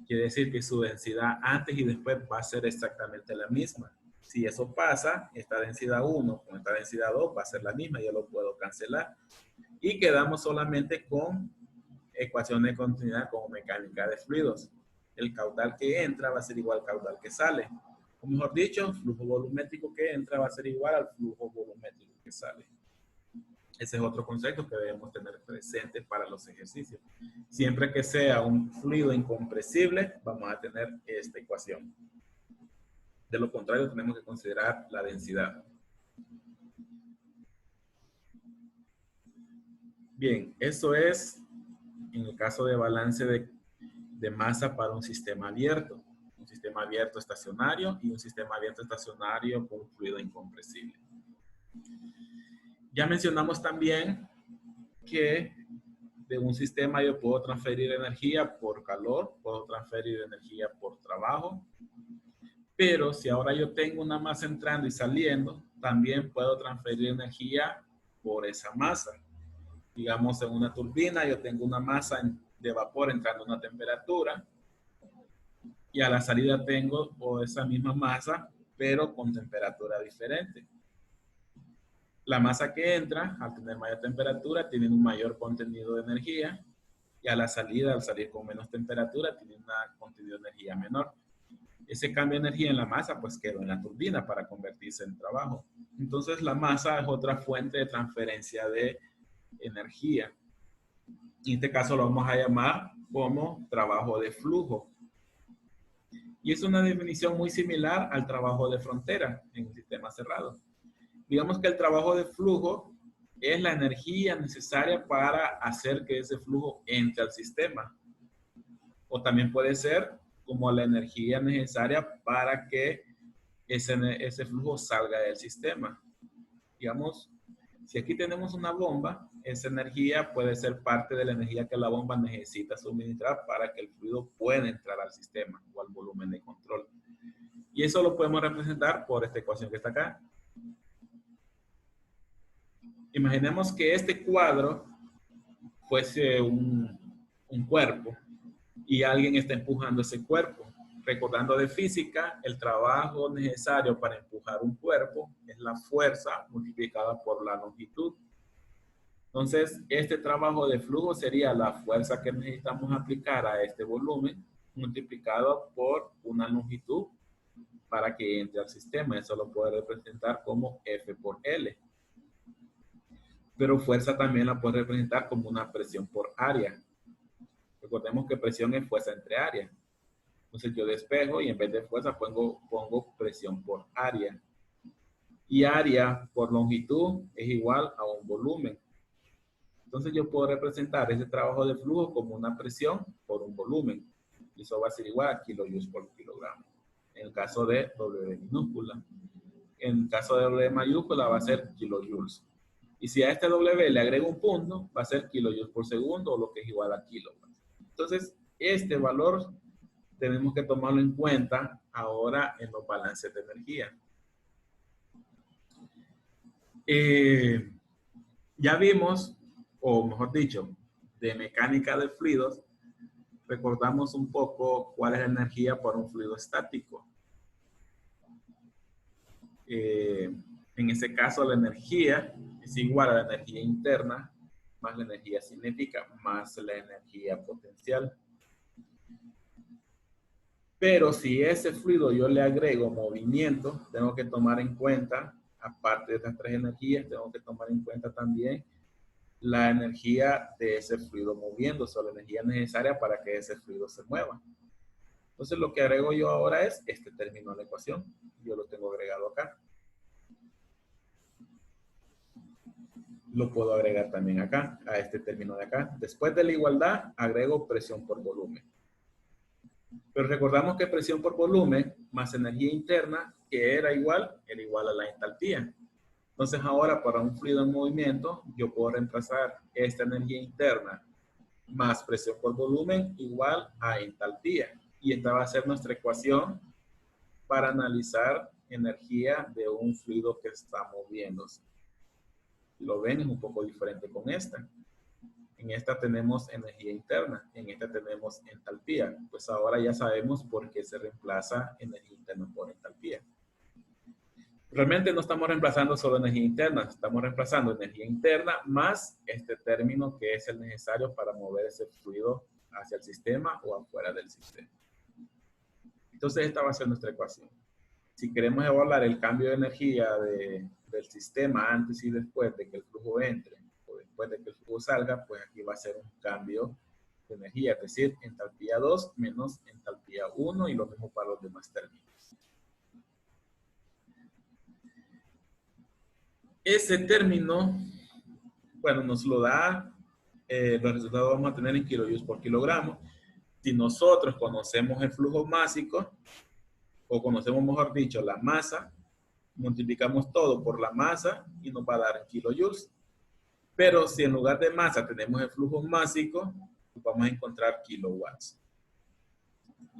[SPEAKER 1] quiere decir que su densidad antes y después va a ser exactamente la misma. Si eso pasa, esta densidad 1 con esta densidad 2 va a ser la misma, yo lo puedo cancelar. Y quedamos solamente con ecuación de continuidad como mecánica de fluidos. El caudal que entra va a ser igual al caudal que sale. O mejor dicho, el flujo volumétrico que entra va a ser igual al flujo volumétrico que sale. Ese es otro concepto que debemos tener presente para los ejercicios. Siempre que sea un fluido incompresible, vamos a tener esta ecuación. De lo contrario, tenemos que considerar la densidad. Bien, eso es en el caso de balance de masa para un sistema abierto. Un sistema abierto estacionario y un sistema abierto estacionario con un fluido incompresible. Ya mencionamos también que de un sistema yo puedo transferir energía por calor, puedo transferir energía por trabajo, pero si ahora yo tengo una masa entrando y saliendo, también puedo transferir energía por esa masa. Digamos, en una turbina yo tengo una masa de vapor entrando a una temperatura y a la salida tengo esa misma masa, pero con temperatura diferente. La masa que entra, al tener mayor temperatura, tiene un mayor contenido de energía y a la salida, al salir con menos temperatura, tiene un contenido de energía menor. Ese cambio de energía en la masa, pues quedó en la turbina para convertirse en trabajo. Entonces, la masa es otra fuente de transferencia de energía. En este caso lo vamos a llamar como trabajo de flujo. Y es una definición muy similar al trabajo de frontera en el sistema cerrado. Digamos que el trabajo de flujo es la energía necesaria para hacer que ese flujo entre al sistema. O también puede ser como la energía necesaria para que ese flujo salga del sistema. Digamos, si aquí tenemos una bomba, esa energía puede ser parte de la energía que la bomba necesita suministrar para que el fluido pueda entrar al sistema o al volumen de control. Y eso lo podemos representar por esta ecuación que está acá. Imaginemos que este cuadro fuese un cuerpo y alguien está empujando ese cuerpo. Recordando de física, el trabajo necesario para empujar un cuerpo es la fuerza multiplicada por la longitud. Entonces, este trabajo de flujo sería la fuerza que necesitamos aplicar a este volumen multiplicado por una longitud para que entre al sistema. Eso lo puede representar como F por L. Pero fuerza también la puede representar como una presión por área. Recordemos que presión es fuerza entre área. Entonces yo despejo y en vez de fuerza pongo presión por área. Y área por longitud es igual a un volumen. Entonces yo puedo representar ese trabajo de flujo como una presión por un volumen. Y eso va a ser igual a kilojoules por kilogramo. En el caso de W minúscula. En el caso de W mayúscula va a ser kilojoules. Y si a este W le agrego un punto, va a ser kilojoules por segundo, o lo que es igual a kilowatts. Entonces, este valor tenemos que tomarlo en cuenta ahora en los balances de energía. Ya vimos, o mejor dicho, de mecánica de fluidos, recordamos un poco cuál es la energía por un fluido estático. En ese caso, la energía es igual a la energía interna más la energía cinética más la energía potencial. Pero si ese fluido yo le agrego movimiento, tengo que tomar en cuenta, aparte de estas tres energías, tengo que tomar en cuenta también la energía de ese fluido moviéndose, o la energía necesaria para que ese fluido se mueva. Entonces lo que agrego yo ahora es este término de la ecuación. Yo lo tengo agregado acá. Lo puedo agregar también acá, a este término de acá. Después de la igualdad, agrego presión por volumen. Pero recordamos que presión por volumen más energía interna, que era igual a la entalpía. Entonces ahora para un fluido en movimiento, yo puedo reemplazar esta energía interna más presión por volumen igual a entalpía. Y esta va a ser nuestra ecuación para analizar energía de un fluido que está moviéndose. Lo ven, es un poco diferente con esta. En esta tenemos energía interna, en esta tenemos entalpía. Pues ahora ya sabemos por qué se reemplaza energía interna por entalpía. Realmente no estamos reemplazando solo energía interna, estamos reemplazando energía interna más este término que es el necesario para mover ese fluido hacia el sistema o afuera del sistema. Entonces esta va a ser nuestra ecuación. Si queremos evaluar el cambio de energía del sistema antes y después de que el flujo entre o después de que el flujo salga, pues aquí va a ser un cambio de energía, es decir, entalpía 2 menos entalpía 1 y lo mismo para los demás términos. Ese término, bueno, nos lo da, los resultados vamos a tener en kilojoules por kilogramo. Si nosotros conocemos el flujo másico, o conocemos, mejor dicho, la masa, multiplicamos todo por la masa y nos va a dar kilojoules. Pero si en lugar de masa tenemos el flujo másico, vamos a encontrar kilowatts.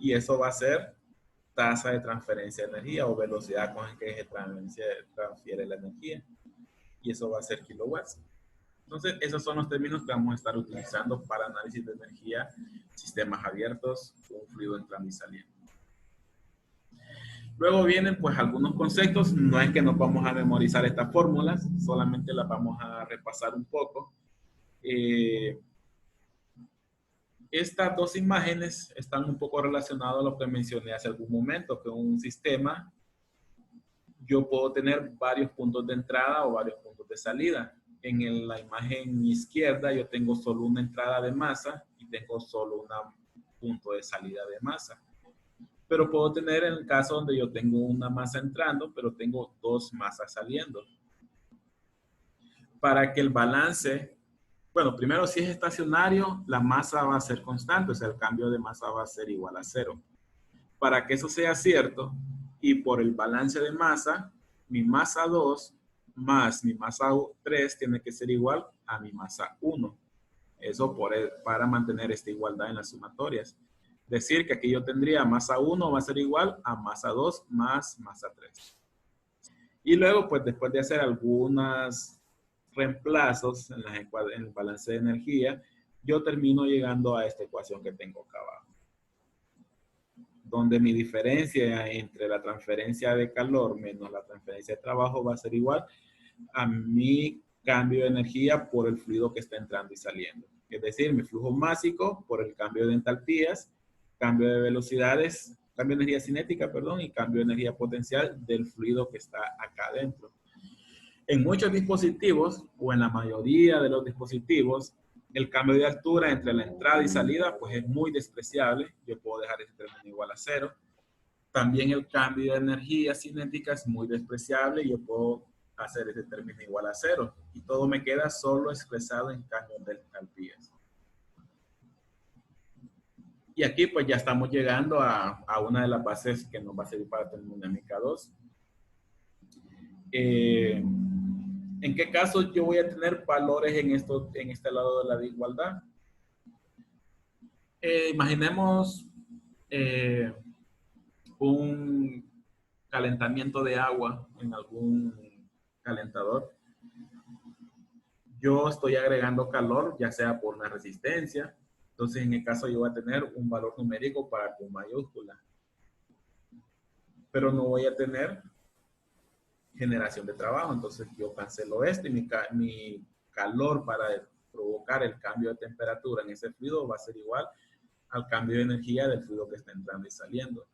[SPEAKER 1] Y eso va a ser tasa de transferencia de energía o velocidad con la que se transfiere la energía. Y eso va a ser kilowatts. Entonces, esos son los términos que vamos a estar utilizando para análisis de energía, sistemas abiertos, un fluido entrando y saliendo. Luego vienen pues algunos conceptos, no es que nos vamos a memorizar estas fórmulas, solamente las vamos a repasar un poco. Estas dos imágenes están un poco relacionadas a lo que mencioné hace algún momento, que en un sistema yo puedo tener varios puntos de entrada o varios puntos de salida. En la imagen izquierda yo tengo solo una entrada de masa y tengo solo un punto de salida de masa. Pero puedo tener en el caso donde yo tengo una masa entrando, pero tengo dos masas saliendo. Para que el balance, bueno, primero si es estacionario, la masa va a ser constante, o sea, el cambio de masa va a ser igual a 0. Para que eso sea cierto, y por el balance de masa, mi masa 2 más mi masa 3 tiene que ser igual a mi masa 1. Eso para mantener esta igualdad en las sumatorias. Decir que aquí yo tendría masa 1 va a ser igual a masa 2 más masa 3. Y luego, pues después de hacer algunos reemplazos en el balance de energía, yo termino llegando a esta ecuación que tengo acá abajo. Donde mi diferencia entre la transferencia de calor menos la transferencia de trabajo va a ser igual a mi cambio de energía por el fluido que está entrando y saliendo. Es decir, mi flujo másico por el cambio de entalpías, cambio de velocidades, cambio de energía cinética, perdón, y cambio de energía potencial del fluido que está acá adentro. En muchos dispositivos, o en la mayoría de los dispositivos, el cambio de altura entre la entrada y salida, pues es muy despreciable. Yo puedo dejar este término igual a 0. También el cambio de energía cinética es muy despreciable. Yo puedo hacer este término igual a 0. Y todo me queda solo expresado en cambios de entalpías. Y aquí pues ya estamos llegando a una de las bases que nos va a servir para termodinámica 2. ¿En qué caso yo voy a tener valores en este lado de la igualdad? Imaginemos un calentamiento de agua en algún calentador. Yo estoy agregando calor, ya sea por una resistencia. Entonces, en el caso yo voy a tener un valor numérico para Q mayúscula. Pero no voy a tener generación de trabajo. Entonces, yo cancelo esto y mi calor para provocar el cambio de temperatura en ese fluido va a ser igual al cambio de energía del fluido que está entrando y saliendo.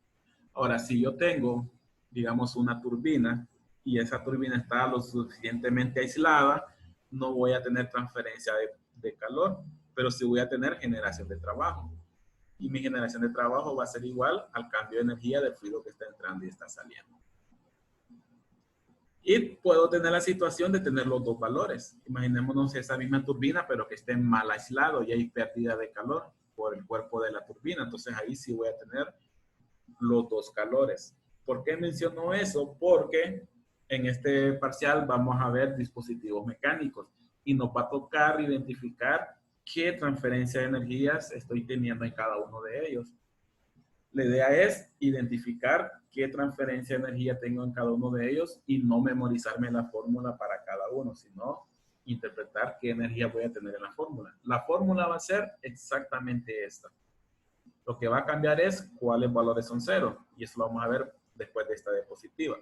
[SPEAKER 1] Ahora, si yo tengo, digamos, una turbina y esa turbina está lo suficientemente aislada, no voy a tener transferencia de calor, pero sí voy a tener generación de trabajo. Y mi generación de trabajo va a ser igual al cambio de energía del fluido que está entrando y está saliendo. Y puedo tener la situación de tener los dos valores. Imaginémonos esa misma turbina, pero que esté mal aislado y hay pérdida de calor por el cuerpo de la turbina. Entonces ahí sí voy a tener los dos calores. ¿Por qué menciono eso? Porque en este parcial vamos a ver dispositivos mecánicos y nos va a tocar identificar qué transferencia de energías estoy teniendo en cada uno de ellos. La idea es identificar qué transferencia de energía tengo en cada uno de ellos y no memorizarme la fórmula para cada uno, sino interpretar qué energía voy a tener en la fórmula. La fórmula va a ser exactamente esta. Lo que va a cambiar es cuáles valores son cero, y eso lo vamos a ver después de esta diapositiva.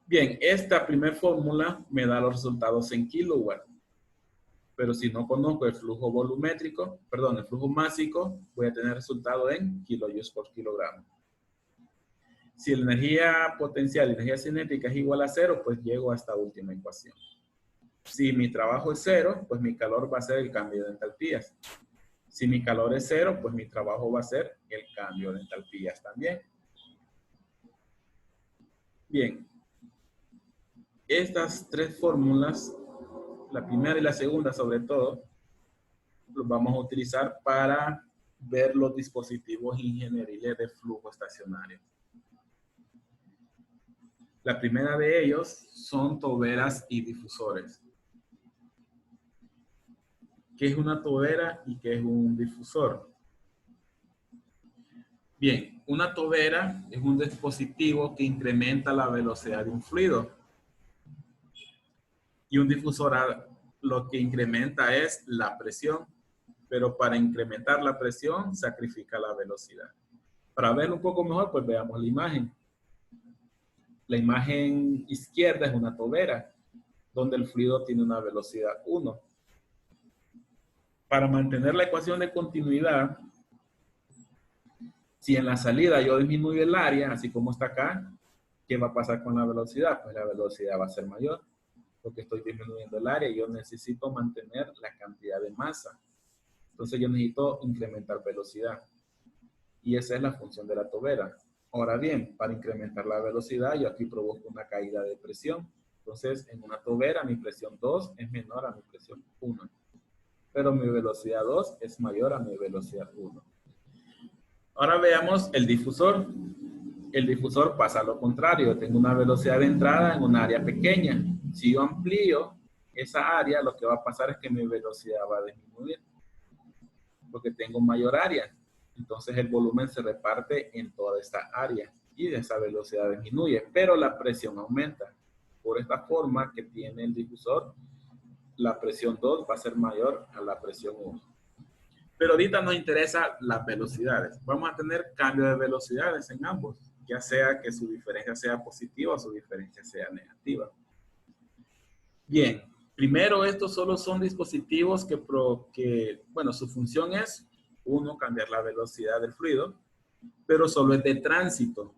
[SPEAKER 1] Bien, esta primera fórmula me da los resultados en kilowatt. Pero si no conozco el flujo volumétrico, perdón, el flujo másico, voy a tener resultado en kilojoules por kilogramo. Si la energía potencial y energía cinética es igual a cero, pues llego a esta última ecuación. Si mi trabajo es cero, pues mi calor va a ser el cambio de entalpías. Si mi calor es cero, pues mi trabajo va a ser el cambio de entalpías también. Bien, estas tres fórmulas, la primera y la segunda sobre todo, los vamos a utilizar para ver los dispositivos ingenieriles de flujo estacionario. La primera de ellos son toberas y difusores. ¿Qué es una tobera y qué es un difusor? Bien, una tobera es un dispositivo que incrementa la velocidad de un fluido. Y un difusor lo que incrementa es la presión. Pero para incrementar la presión, sacrifica la velocidad. Para verlo un poco mejor, pues veamos la imagen. La imagen izquierda es una tobera, donde el fluido tiene una velocidad 1. Para mantener la ecuación de continuidad, si en la salida yo disminuyo el área, así como está acá, ¿qué va a pasar con la velocidad? Pues la velocidad va a ser mayor, porque estoy disminuyendo el área y yo necesito mantener la cantidad de masa. Entonces yo necesito incrementar velocidad. Y esa es la función de la tobera. Ahora bien, para incrementar la velocidad, yo aquí provoco una caída de presión. Entonces, en una tobera, mi presión 2 es menor a mi presión 1. Pero mi velocidad 2 es mayor a mi velocidad 1. Ahora veamos el difusor. El difusor pasa a lo contrario. Tengo una velocidad de entrada en un área pequeña. Si yo amplío esa área, lo que va a pasar es que mi velocidad va a disminuir, porque tengo mayor área. Entonces el volumen se reparte en toda esta área y esa velocidad disminuye, pero la presión aumenta. Por esta forma que tiene el difusor, la presión 2 va a ser mayor a la presión 1. Pero ahorita nos interesa las velocidades. Vamos a tener cambio de velocidades en ambos, ya sea que su diferencia sea positiva o su diferencia sea negativa. Bien, primero estos solo son dispositivos que bueno, su función es, uno, cambiar la velocidad del fluido, pero solo es de tránsito.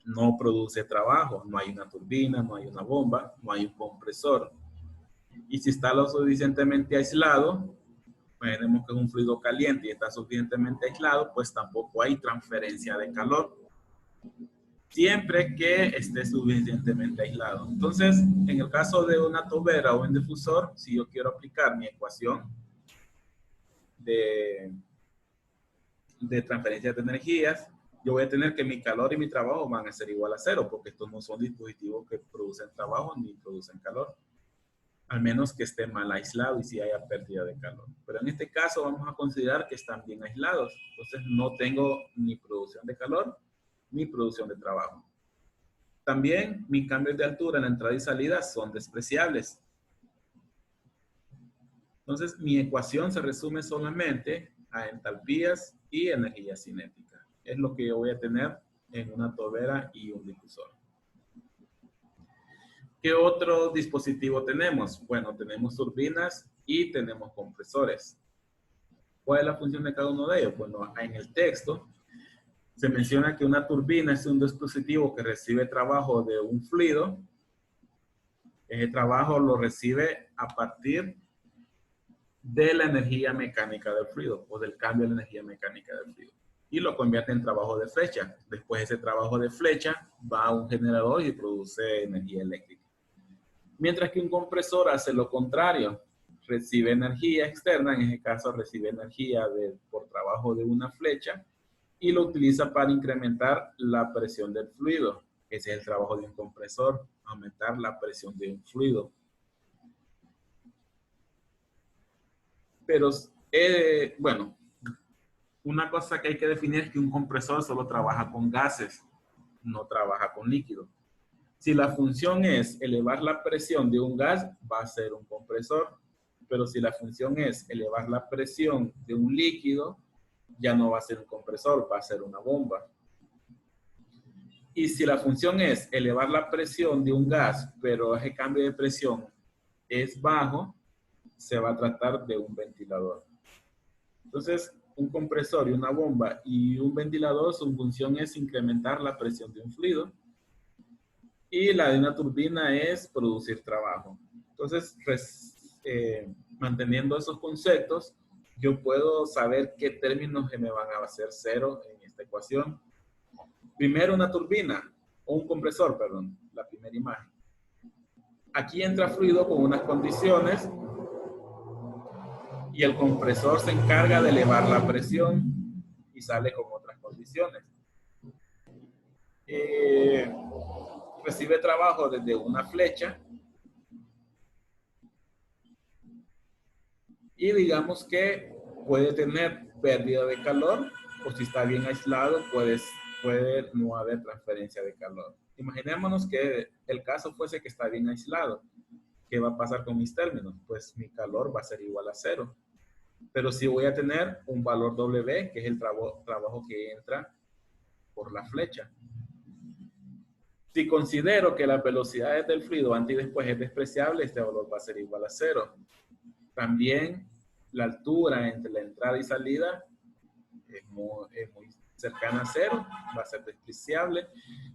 [SPEAKER 1] No produce trabajo, no hay una turbina, no hay una bomba, no hay un compresor. Y si está lo suficientemente aislado, imaginemos que es un fluido caliente y está suficientemente aislado, pues tampoco hay transferencia de calor. Siempre que esté suficientemente aislado. Entonces, en el caso de una tobera o un difusor, si yo quiero aplicar mi ecuación de transferencia de energías, yo voy a tener que mi calor y mi trabajo van a ser igual a cero, porque estos no son dispositivos que producen trabajo ni producen calor, al menos que esté mal aislado y si haya pérdida de calor. Pero en este caso vamos a considerar que están bien aislados, entonces no tengo ni producción de calor ni producción de trabajo. También mis cambios de altura en la entrada y salida son despreciables. Entonces mi ecuación se resume solamente a entalpías y energía cinética. Es lo que yo voy a tener en una tobera y un difusor. ¿Qué otro dispositivo tenemos? Bueno, tenemos turbinas y tenemos compresores. ¿Cuál es la función de cada uno de ellos? Bueno, en el texto se menciona que una turbina es un dispositivo que recibe trabajo de un fluido. Ese trabajo lo recibe a partir de la energía mecánica del fluido o del cambio de la energía mecánica del fluido y lo convierte en trabajo de flecha. Después ese trabajo de flecha va a un generador y produce energía eléctrica. Mientras que un compresor hace lo contrario, recibe energía externa, en este caso recibe energía por trabajo de una flecha y lo utiliza para incrementar la presión del fluido. Ese es el trabajo de un compresor, aumentar la presión de un fluido. Pero, bueno, una cosa que hay que definir es que un compresor solo trabaja con gases, no trabaja con líquidos. Si la función es elevar la presión de un gas, va a ser un compresor. Pero si la función es elevar la presión de un líquido, ya no va a ser un compresor, va a ser una bomba. Y si la función es elevar la presión de un gas, pero ese cambio de presión es bajo, se va a tratar de un ventilador. Entonces, un compresor y una bomba y un ventilador, su función es incrementar la presión de un fluido. Y la de una turbina es producir trabajo. Entonces, manteniendo esos conceptos, yo puedo saber qué términos me van a hacer cero en esta ecuación. Primero una turbina, o un compresor, perdón, la primera imagen. Aquí entra fluido con unas condiciones y el compresor se encarga de elevar la presión y sale con otras condiciones. Recibe trabajo desde una flecha y digamos que puede tener pérdida de calor o si está bien aislado puede no haber transferencia de calor. Imaginémonos que el caso fuese que está bien aislado. ¿Qué va a pasar con mis términos? Pues mi calor va a ser igual a cero. Pero sí voy a tener un valor W, que es el trabajo que entra por la flecha. Si considero que las velocidades del fluido antes y después es despreciable, este valor va a ser igual a cero. También la altura entre la entrada y salida es muy cercana a cero, va a ser despreciable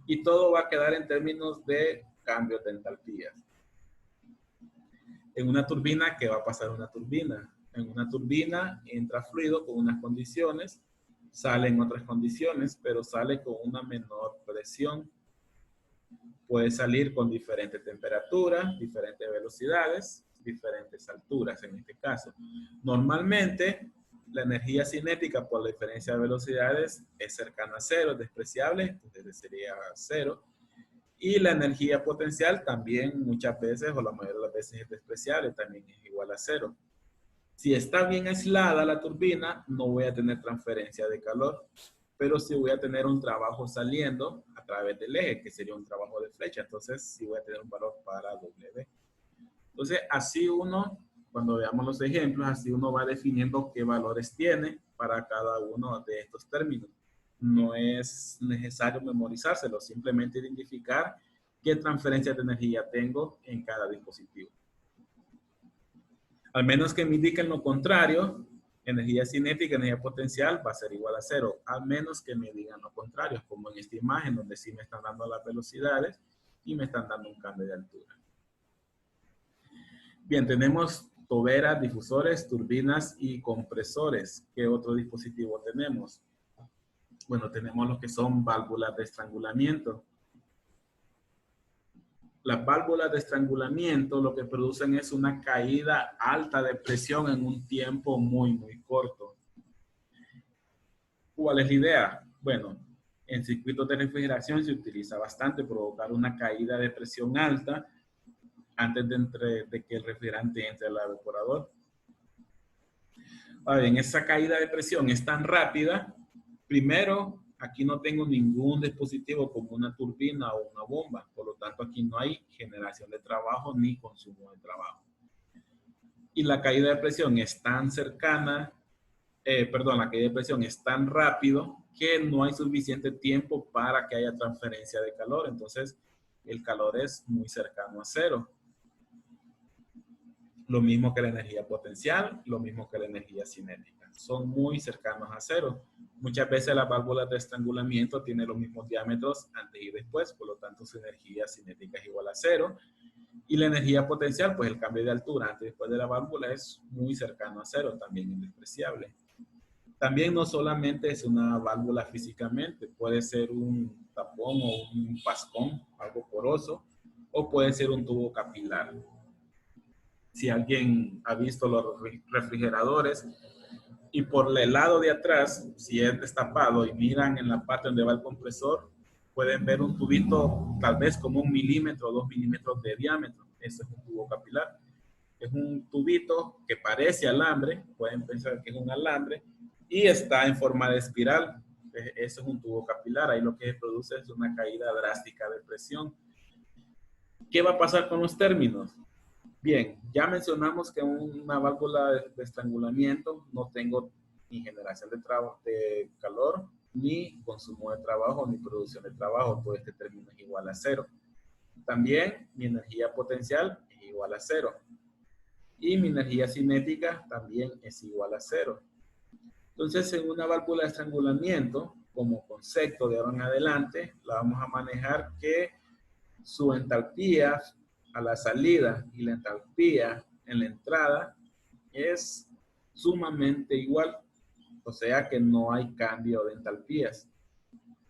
[SPEAKER 1] y todo va a quedar en términos de cambios de entalpías. En una turbina, ¿qué va a pasar en una turbina? En una turbina entra fluido con unas condiciones, sale en otras condiciones, pero sale con una menor presión. Puede salir con diferentes temperaturas, diferentes velocidades, diferentes alturas en este caso. Normalmente, la energía cinética por la diferencia de velocidades es cercana a cero, es despreciable, entonces sería cero. Y la energía potencial también muchas veces, o la mayoría de las veces es despreciable, también es igual a cero. Si está bien aislada la turbina, no voy a tener transferencia de calor, pero sí voy a tener un trabajo saliendo a través del eje, que sería un trabajo de flecha. Entonces, sí voy a tener un valor para W. Entonces, así uno, cuando veamos los ejemplos, así uno va definiendo qué valores tiene para cada uno de estos términos. No es necesario memorizárselo, simplemente identificar qué transferencia de energía tengo en cada dispositivo. Al menos que me indiquen lo contrario, energía cinética, energía potencial va a ser igual a cero. Al menos que me digan lo contrario, como en esta imagen donde sí me están dando las velocidades y me están dando un cambio de altura. Bien, tenemos toberas, difusores, turbinas y compresores. ¿Qué otro dispositivo tenemos? Bueno, tenemos lo que son válvulas de estrangulamiento. Las válvulas de estrangulamiento lo que producen es una caída alta de presión en un tiempo muy corto. ¿Cuál es la idea? Bueno, en circuitos de refrigeración se utiliza bastante provocar una caída de presión alta antes de que el refrigerante entre al evaporador. Ahora bien, esa caída de presión es tan rápida. Primero, aquí no tengo ningún dispositivo como una turbina o una bomba. Por lo tanto, aquí no hay generación de trabajo ni consumo de trabajo. Y la caída de presión es tan cercana, la caída de presión es tan rápido que no hay suficiente tiempo para que haya transferencia de calor. Entonces, el calor es muy cercano a cero. Lo mismo que la energía potencial, lo mismo que la energía cinética. Son muy cercanos a cero. Muchas veces las válvulas de estrangulamiento tienen los mismos diámetros antes y después, por lo tanto su energía cinética es igual a cero. Y la energía potencial, pues el cambio de altura antes y después de la válvula es muy cercano a cero, también indespreciable. También no solamente es una válvula físicamente, puede ser un tapón o un pascón, algo poroso, o puede ser un tubo capilar. Si alguien ha visto los refrigeradores y por el lado de atrás, si es destapado y miran en la parte donde va el compresor, pueden ver un tubito tal vez como 1 milímetro o 2 milímetros de diámetro. Eso es un tubo capilar. Es un tubito que parece alambre, pueden pensar que es un alambre, y está en forma de espiral. Eso es un tubo capilar. Ahí lo que se produce es una caída drástica de presión. ¿Qué va a pasar con los términos? Bien, ya mencionamos que una válvula de estrangulamiento no tengo ni generación de calor, ni consumo de trabajo, ni producción de trabajo. Todo este término es igual a cero. También mi energía potencial es igual a cero. Y mi energía cinética también es igual a cero. Entonces, en una válvula de estrangulamiento, como concepto de ahora en adelante, la vamos a manejar que su entalpía a la salida y la entalpía en la entrada es sumamente igual. O sea que no hay cambio de entalpías.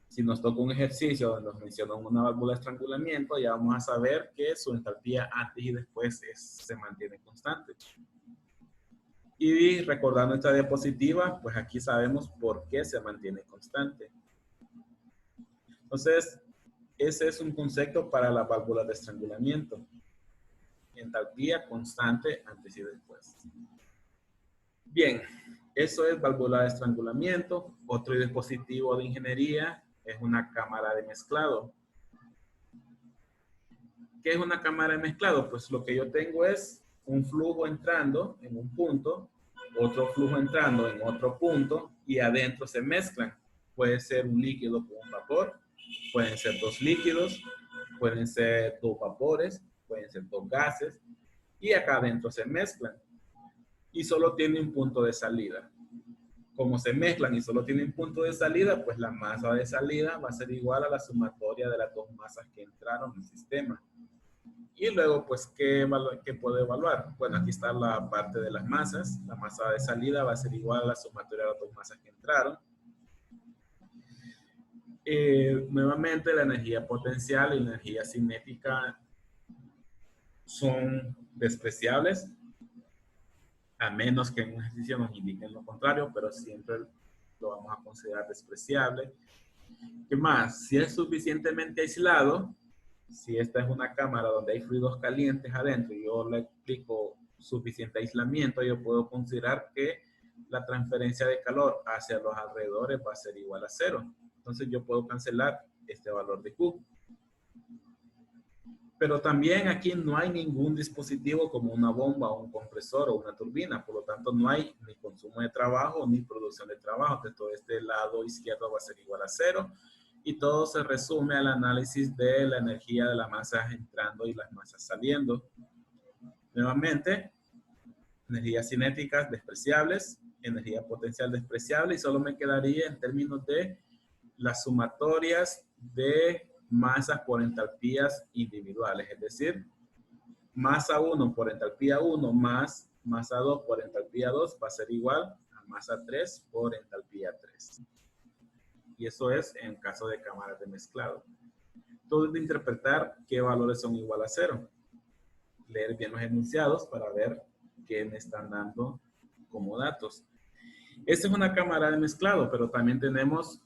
[SPEAKER 1] Si nos toca un ejercicio donde nos mencionan una válvula de estrangulamiento, ya vamos a saber que su entalpía antes y después se mantiene constante. Y recordando esta diapositiva, pues aquí sabemos por qué se mantiene constante. Entonces, ese es un concepto para la válvula de estrangulamiento. Entalpía constante antes y después. Bien, eso es válvula de estrangulamiento. Otro dispositivo de ingeniería es una cámara de mezclado. ¿Qué es una cámara de mezclado? Pues lo que yo tengo es un flujo entrando en un punto, otro flujo entrando en otro punto y adentro se mezclan. Puede ser un líquido con un vapor, pueden ser dos líquidos, pueden ser dos vapores, pueden ser dos gases y acá adentro se mezclan y solo tiene un punto de salida. Como se mezclan y solo tienen punto de salida, pues la masa de salida va a ser igual a la sumatoria de las dos masas que entraron en el sistema. Y luego, pues, ¿qué puedo evaluar? Bueno, aquí está la parte de las masas. La masa de salida va a ser igual a la sumatoria de las dos masas que entraron. Nuevamente, la energía potencial y la energía cinética son despreciables, a menos que en un ejercicio nos indiquen lo contrario, pero siempre lo vamos a considerar despreciable. ¿Qué más? Si es suficientemente aislado, si esta es una cámara donde hay fluidos calientes adentro y yo le aplico suficiente aislamiento, yo puedo considerar que la transferencia de calor hacia los alrededores va a ser igual a cero. Entonces yo puedo cancelar este valor de Q. Pero también aquí no hay ningún dispositivo como una bomba o un compresor o una turbina, por lo tanto no hay ni consumo de trabajo ni producción de trabajo. Entonces todo este lado izquierdo va a ser igual a cero. Y todo se resume al análisis de la energía de las masas entrando y las masas saliendo. Nuevamente, energías cinéticas despreciables, energía potencial despreciable, y solo me quedaría en términos de las sumatorias de masas por entalpías individuales, es decir, masa 1 por entalpía 1 más masa 2 por entalpía 2 va a ser igual a masa 3 por entalpía 3. Y eso es en caso de cámaras de mezclado. Todo es de interpretar qué valores son igual a cero. Leer bien los enunciados para ver qué me están dando como datos. Esta es una cámara de mezclado, pero también tenemos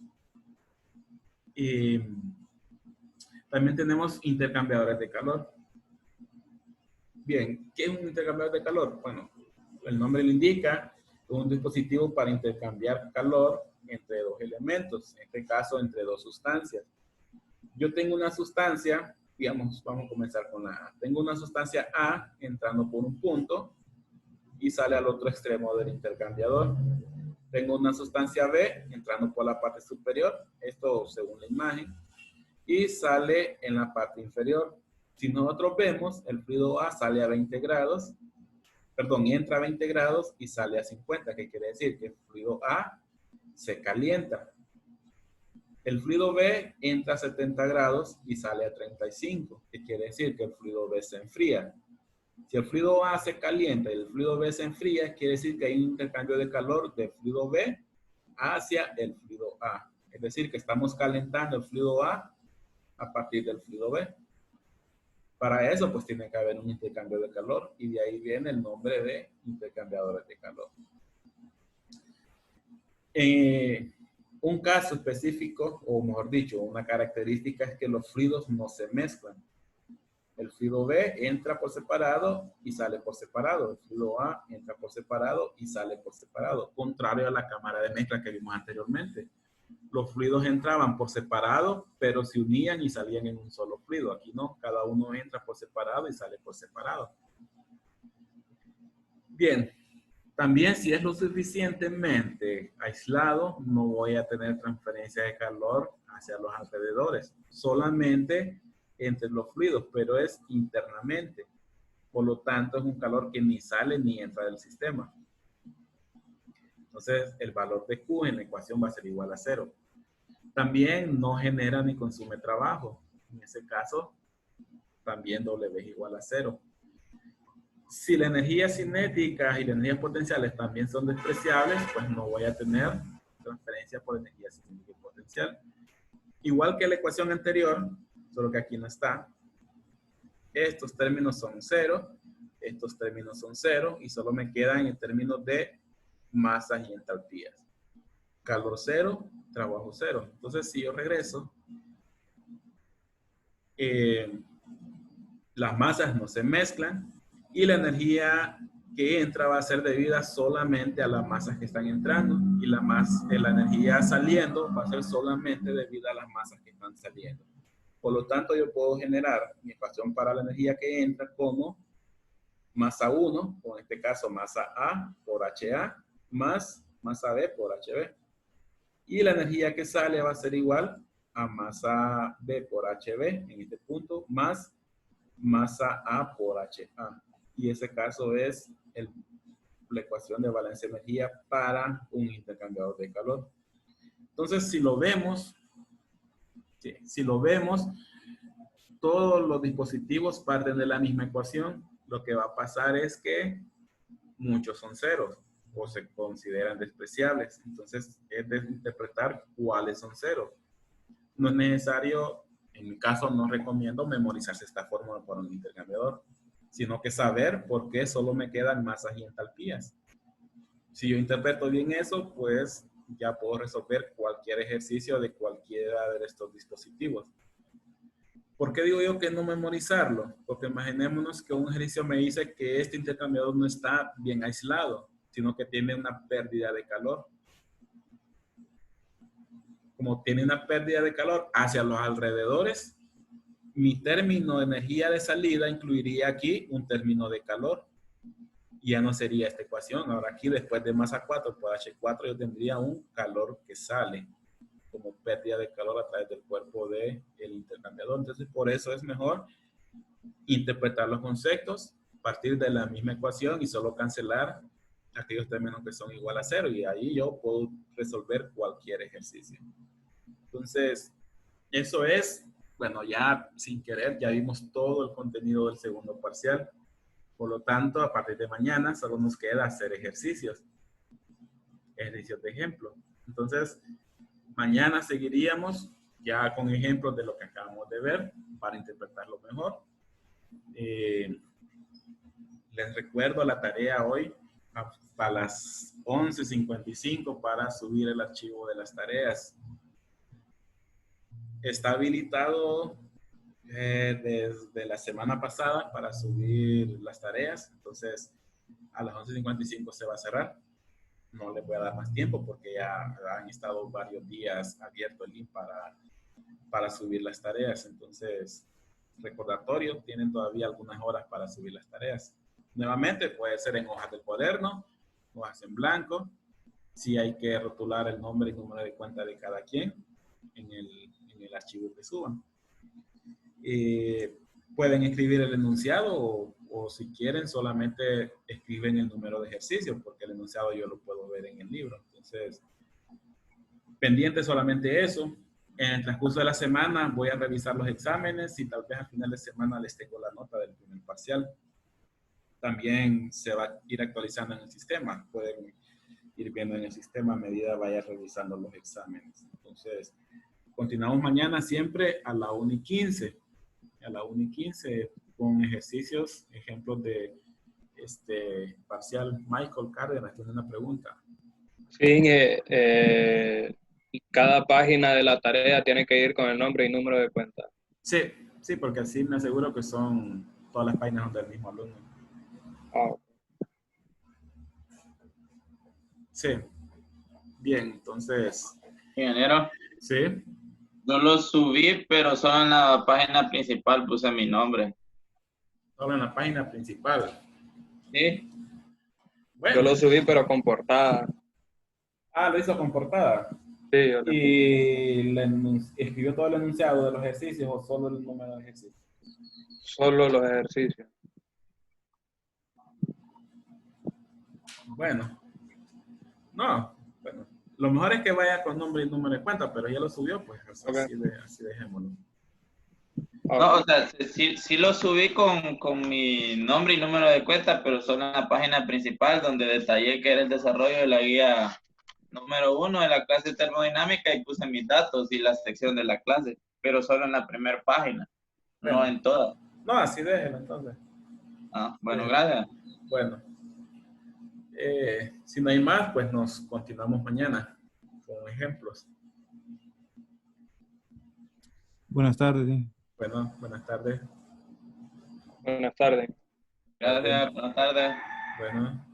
[SPEAKER 1] intercambiadores de calor. Bien, ¿qué es un intercambiador de calor? Bueno, el nombre lo indica, es un dispositivo para intercambiar calor entre dos elementos, en este caso entre dos sustancias. Yo tengo una sustancia, digamos, vamos a comenzar con la A. Tengo una sustancia A entrando por un punto y sale al otro extremo del intercambiador. Tengo una sustancia B entrando por la parte superior, esto según la imagen, y sale en la parte inferior. Si nosotros vemos, el fluido A sale a 20 grados, perdón, entra a 20 grados y sale a 50, que quiere decir que el fluido A se calienta. El fluido B entra a 70 grados y sale a 35, que quiere decir que el fluido B se enfría. Si el fluido A se calienta y el fluido B se enfría, quiere decir que hay un intercambio de calor del fluido B hacia el fluido A. Es decir, que estamos calentando el fluido A partir del fluido B. Para eso, pues tiene que haber un intercambio de calor y de ahí viene el nombre de intercambiadores de calor. Un caso específico, o mejor dicho, una característica es que los fluidos no se mezclan. El fluido B entra por separado y sale por separado. El fluido A entra por separado y sale por separado, contrario a la cámara de mezcla que vimos anteriormente. Los fluidos entraban por separado, pero se unían y salían en un solo fluido. Aquí no, cada uno entra por separado y sale por separado. Bien, también si es lo suficientemente aislado, no voy a tener transferencia de calor hacia los alrededores, solamente entre los fluidos, pero es internamente. Por lo tanto, es un calor que ni sale ni entra del sistema. Entonces, el valor de Q en la ecuación va a ser igual a 0. También no genera ni consume trabajo. En ese caso, también W es igual a 0. Si la energía cinética y las energías potenciales también son despreciables, pues no voy a tener transferencia por energía cinética y potencial. Igual que la ecuación anterior, solo que aquí no está. Estos términos son 0, estos términos son 0 y solo me quedan en términos de masas y entalpías. Calor 0, trabajo 0. Entonces, si yo regreso, las masas no se mezclan y la energía que entra va a ser debida solamente a las masas que están entrando y la energía saliendo va a ser solamente debida a las masas que están saliendo. Por lo tanto, yo puedo generar mi ecuación para la energía que entra como masa 1, o en este caso masa A por HA, más masa B por HB. Y la energía que sale va a ser igual a masa B por HB, en este punto, más masa A por HA. Y ese caso es la ecuación de balance de energía para un intercambiador de calor. Entonces, si lo vemos, todos los dispositivos parten de la misma ecuación. Lo que va a pasar es que muchos son ceros o se consideran despreciables. Entonces, es de interpretar cuáles son ceros. No es necesario, en mi caso no recomiendo memorizarse esta fórmula para un intercambiador, sino que saber por qué solo me quedan masas y entalpías. Si yo interpreto bien eso, pues ya puedo resolver cualquier ejercicio de cualquiera de estos dispositivos. ¿Por qué digo yo que no memorizarlo? Porque imaginémonos que un ejercicio me dice que este intercambiador no está bien aislado, sino que tiene una pérdida de calor. Como tiene una pérdida de calor hacia los alrededores, mi término de energía de salida incluiría aquí un término de calor. Y ya no sería esta ecuación. Ahora aquí, después de masa 4 por H4, yo tendría un calor que sale como pérdida de calor a través del cuerpo del intercambiador. Entonces, por eso es mejor interpretar los conceptos, partir de la misma ecuación y solo cancelar aquellos términos que son igual a 0. Y ahí yo puedo resolver cualquier ejercicio. Entonces, eso es, bueno, ya sin querer, ya vimos todo el contenido del segundo parcial. Por lo tanto, a partir de mañana solo nos queda hacer ejercicios de ejemplo. Entonces, mañana seguiríamos ya con ejemplos de lo que acabamos de ver para interpretarlo mejor. Les recuerdo la tarea hoy a las 11:55 para subir el archivo de las tareas. Está habilitado desde la semana pasada para subir las tareas. Entonces, a las 11:55 se va a cerrar. No les voy a dar más tiempo porque ya han estado varios días abierto el link para subir las tareas. Entonces, recordatorio, tienen todavía algunas horas para subir las tareas. Nuevamente, puede ser en hojas del cuaderno, hojas en blanco. Si hay que rotular el nombre y número de cuenta de cada quien en el archivo que suban. Pueden escribir el enunciado o si quieren solamente escriben el número de ejercicio porque el enunciado yo lo puedo ver en el libro. Entonces, pendiente solamente eso. En el transcurso de la semana voy a revisar los exámenes y tal vez al final de semana les tengo la nota del primer parcial. También se va a ir actualizando en el sistema. Pueden ir viendo en el sistema a medida vaya revisando los exámenes. Entonces, continuamos mañana siempre a la 1:15. A la 1:15 con ejercicios, ejemplos de parcial. Michael Cárdenas tiene una pregunta.
[SPEAKER 3] Sí, cada página de la tarea tiene que ir con el nombre y número de cuenta.
[SPEAKER 1] Sí, Sí, porque así me aseguro que son todas las páginas del mismo alumno.
[SPEAKER 3] Ah,
[SPEAKER 1] Sí. Bien, entonces,
[SPEAKER 5] Ingeniero,
[SPEAKER 1] sí.
[SPEAKER 5] no lo subí, pero solo en la página principal puse mi nombre.
[SPEAKER 1] Solo en la página principal.
[SPEAKER 5] ¿Sí?
[SPEAKER 1] Bueno.
[SPEAKER 3] yo lo subí, pero con portada.
[SPEAKER 1] Ah, lo hizo con portada.
[SPEAKER 3] Sí, yo
[SPEAKER 1] ¿Y escribió todo el enunciado de los ejercicios o solo el número de ejercicios?
[SPEAKER 3] solo los ejercicios.
[SPEAKER 1] Bueno, no, bueno, lo mejor es que vaya con nombre y número de cuenta, pero ya lo subió, pues así,
[SPEAKER 3] Ok.
[SPEAKER 1] así dejémoslo.
[SPEAKER 5] No, o sea, sí lo subí con mi nombre y número de cuenta, pero solo en la página principal donde detallé que era el desarrollo de la guía número 1 de la clase termodinámica y puse mis datos y la sección de la clase, pero solo en la primera página, no
[SPEAKER 1] Bueno.
[SPEAKER 5] en todas.
[SPEAKER 1] No, así déjelo entonces.
[SPEAKER 5] Ah, bueno,
[SPEAKER 1] Sí.
[SPEAKER 5] gracias.
[SPEAKER 1] Bueno, si no hay más, pues nos continuamos mañana con ejemplos.
[SPEAKER 6] Buenas tardes.
[SPEAKER 1] Bueno, buenas tardes.
[SPEAKER 3] Buenas tardes.
[SPEAKER 5] Gracias, buenas tardes.
[SPEAKER 1] Bueno.